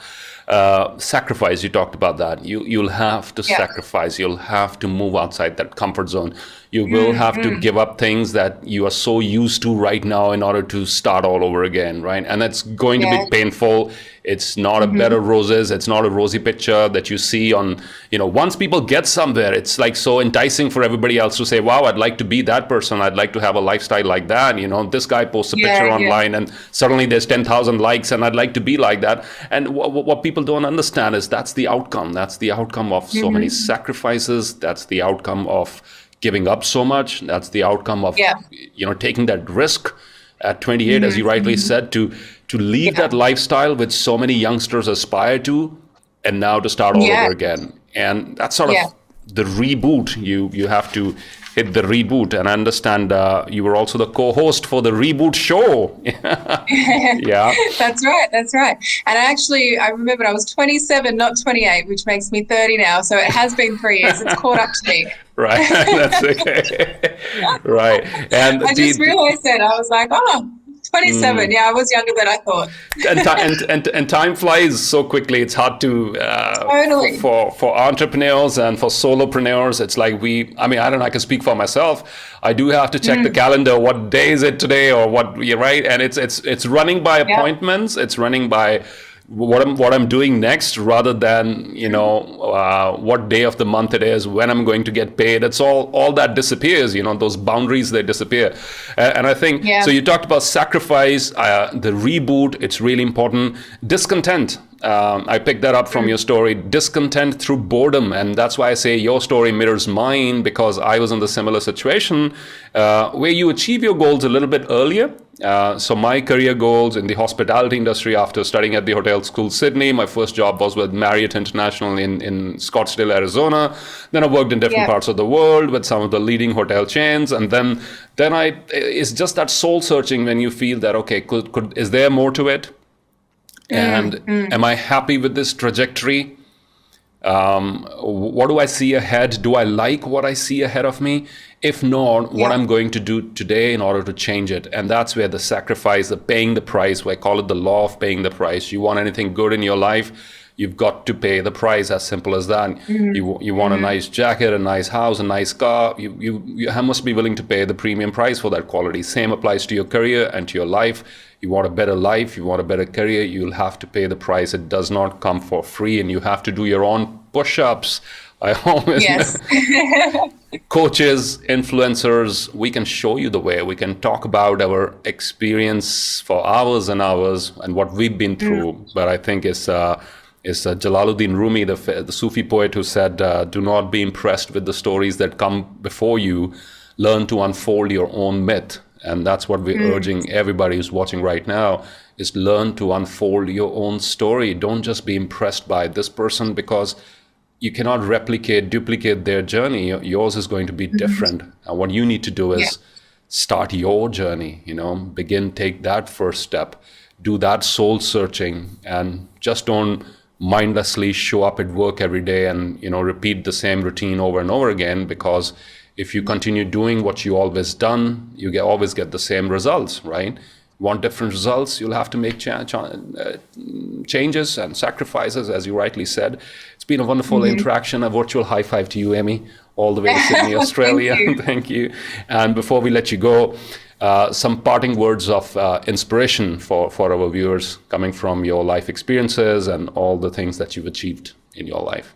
Speaker 1: Sacrifice. You talked about that. You'll have to sacrifice. You'll have to move outside that comfort zone. You will have to give up things that you are so used to right now in order to start all over again, right? And it's going to be painful. It's not a bed of roses. It's not a rosy picture that you see on, once people get somewhere, it's like so enticing for everybody else to say, wow, I'd like to be that person. I'd like to have a lifestyle like that. This guy posts a picture online and suddenly there's 10,000 likes and I'd like to be like that. And what people don't understand is that's the outcome. That's the outcome of so many sacrifices. That's the outcome of giving up so much. That's the outcome of, taking that risk at 28, as you rightly said, to leave that lifestyle which so many youngsters aspire to, and now to start all over again. And that's sort of the reboot. You have to hit the reboot. And I understand you were also the co-host for the Reboot Show.
Speaker 2: That's right. And I remember I was 27, not 28, which makes me 30 now. So it has been 3 years. It's caught up to me.
Speaker 1: Right. That's okay. Right. And
Speaker 2: I just realized that. I was like, 27. I was younger than I thought.
Speaker 1: and time flies so quickly. It's hard to
Speaker 2: totally
Speaker 1: for entrepreneurs and for solopreneurs. It's like I don't know. I can speak for myself. I do have to check the calendar. What day is it today, or what? Right? And it's running by appointments. It's running by what I'm doing next, rather than what day of the month it is, when I'm going to get paid. It's all that disappears. Those boundaries, they disappear. And I think so. You talked about sacrifice, the reboot. It's really important. Discontent. I picked that up from your story. Discontent through boredom, and that's why I say your story mirrors mine, because I was in the similar situation where you achieve your goals a little bit earlier So my career goals in the hospitality industry after studying at the Hotel School Sydney, my first job was with Marriott International in Scottsdale, Arizona. Then I worked in different parts of the world with some of the leading hotel chains. And then it's just that soul searching when you feel that, okay, is there more to it? And am I happy with this trajectory? What do I see ahead? Do I like what I see ahead of me? If not, what I'm going to do today in order to change it. And that's where the sacrifice, the paying the price, I call it the law of paying the price. You want anything good in your life, you've got to pay the price, as simple as that. You want a nice jacket, a nice house, a nice car, you must be willing to pay the premium price for that quality. Same applies to your career and to your life. You want a better life, you want a better career, you'll have to pay the price. It does not come for free, and you have to do your own push-ups. I always coaches, influencers, we can show you the way. We can talk about our experience for hours and hours and what we've been through. But I think it's Jalaluddin Rumi, the Sufi poet, who said, do not be impressed with the stories that come before you. Learn to unfold your own myth. And that's what we're urging everybody who's watching right now, is learn to unfold your own story. Don't just be impressed by this person, because you cannot duplicate their journey. Yours is going to be different. And what you need to do is start your journey, take that first step, do that soul searching, and just don't mindlessly show up at work every day and, repeat the same routine over and over again, because if you continue doing what you always done, you always get the same results, right? Want different results, you'll have to make changes and sacrifices, as you rightly said. It's been a wonderful interaction. A virtual high five to you, Amy, all the way to Sydney, Australia. Thank you. And before we let you go, some parting words of inspiration for our viewers, coming from your life experiences and all the things that you've achieved in your life.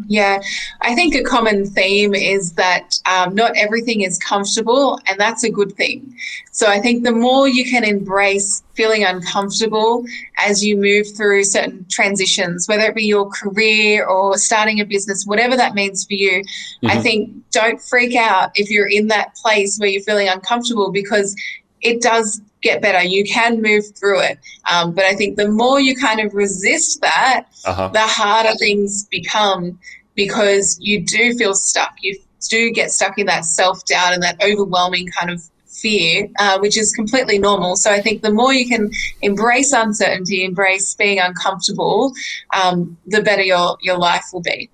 Speaker 2: Yeah, I think a common theme is that not everything is comfortable, and that's a good thing. So I think the more you can embrace feeling uncomfortable as you move through certain transitions, whether it be your career or starting a business, whatever that means for you, I think don't freak out if you're in that place where you're feeling uncomfortable, because it does get better. You can move through it. But I think the more you kind of resist that, the harder things become, because you do feel stuck. You do get stuck in that self-doubt and that overwhelming kind of fear, which is completely normal. So I think the more you can embrace uncertainty, embrace being uncomfortable, the better your life will be.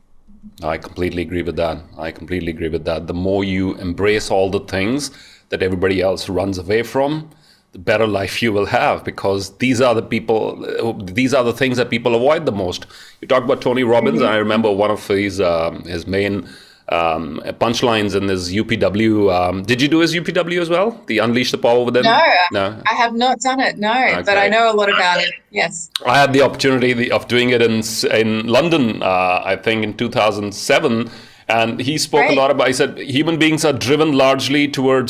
Speaker 1: I completely agree with that. The more you embrace all the things that everybody else runs away from, the better life you will have, because these are the things that people avoid the most. You talk about Tony Robbins, and I remember one of his main punchlines in his UPW. Did you do his UPW as well? The Unleash the Power Within?
Speaker 2: No, I have not done it. No, okay. But I know a lot about it. Yes,
Speaker 1: I had the opportunity of doing it in London. I think in 2007. And he spoke a lot about, he said, human beings are driven largely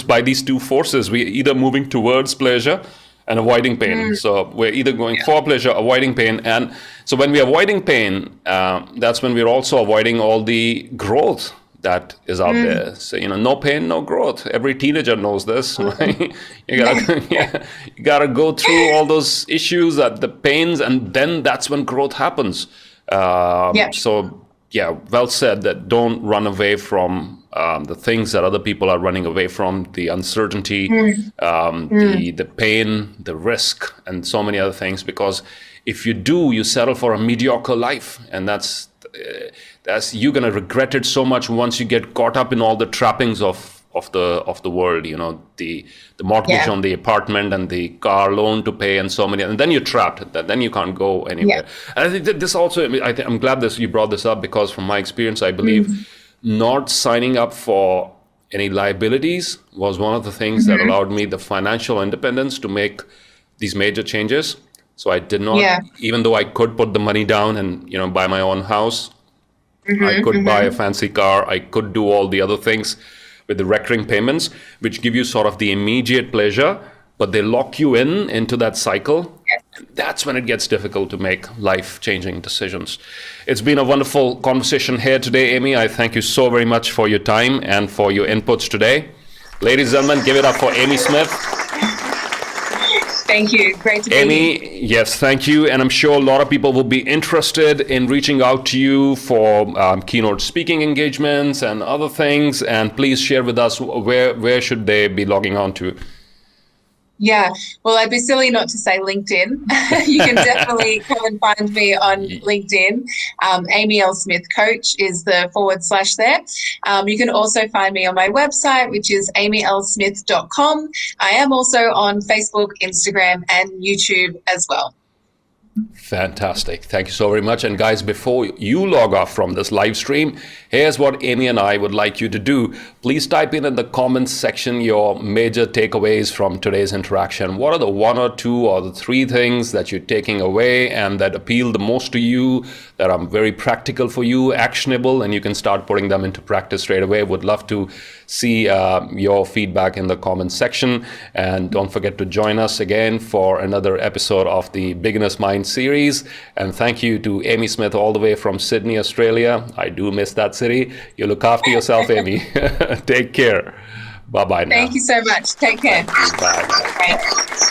Speaker 1: by these two forces. We're either moving towards pleasure and avoiding pain. So we're either going for pleasure, avoiding pain. And so when we're avoiding pain, that's when we're also avoiding all the growth that is out there. So, no pain, no growth. Every teenager knows this, right? You gotta go through all those issues, the pains, and then that's when growth happens. So, yeah, well said, that don't run away from the things that other people are running away from, the uncertainty, the pain, the risk, and so many other things. Because if you do, you settle for a mediocre life, and that's you're gonna regret it so much once you get caught up in all the trappings of the world, the mortgage on the apartment and the car loan to pay and so many, and then you're trapped. Then you can't go anywhere. And I think that this also, I'm glad you brought this up, because from my experience, I believe not signing up for any liabilities was one of the things that allowed me the financial independence to make these major changes. So I did not, even though I could put the money down and buy my own house, I could buy a fancy car, I could do all the other things with the recurring payments, which give you sort of the immediate pleasure, but they lock you into that cycle. And that's when it gets difficult to make life-changing decisions. It's been a wonderful conversation here today, Amy. I thank you so very much for your time and for your inputs today. Ladies and gentlemen, give it up for Amy Smith.
Speaker 2: Thank you. Great to be here.
Speaker 1: Amy, yes, thank you. And I'm sure a lot of people will be interested in reaching out to you for keynote speaking engagements and other things. And please share with us where should they be logging on to?
Speaker 2: Yeah, well, I'd be silly not to say LinkedIn. You can definitely come and find me on LinkedIn. Amy L. Smith Coach is the / there. You can also find me on my website, which is amylsmith.com. I am also on Facebook, Instagram, and YouTube as well.
Speaker 1: Fantastic. Thank you so very much. And guys, before you log off from this live stream, here's what Amy and I would like you to do. Please type in the comments section your major takeaways from today's interaction. What are the 1 or 2 or the 3 things that you're taking away and that appeal the most to you, that are very practical for you, actionable, and you can start putting them into practice straight away? Would love to see your feedback in the comments section. And don't forget to join us again for another episode of the Beginner's Mind series. And thank you to Amy Smith all the way from Sydney, Australia. I do miss that city. You look after yourself, Amy. Take care. Bye-bye now.
Speaker 2: Thank you so much. Take care.
Speaker 1: Bye.
Speaker 2: Bye.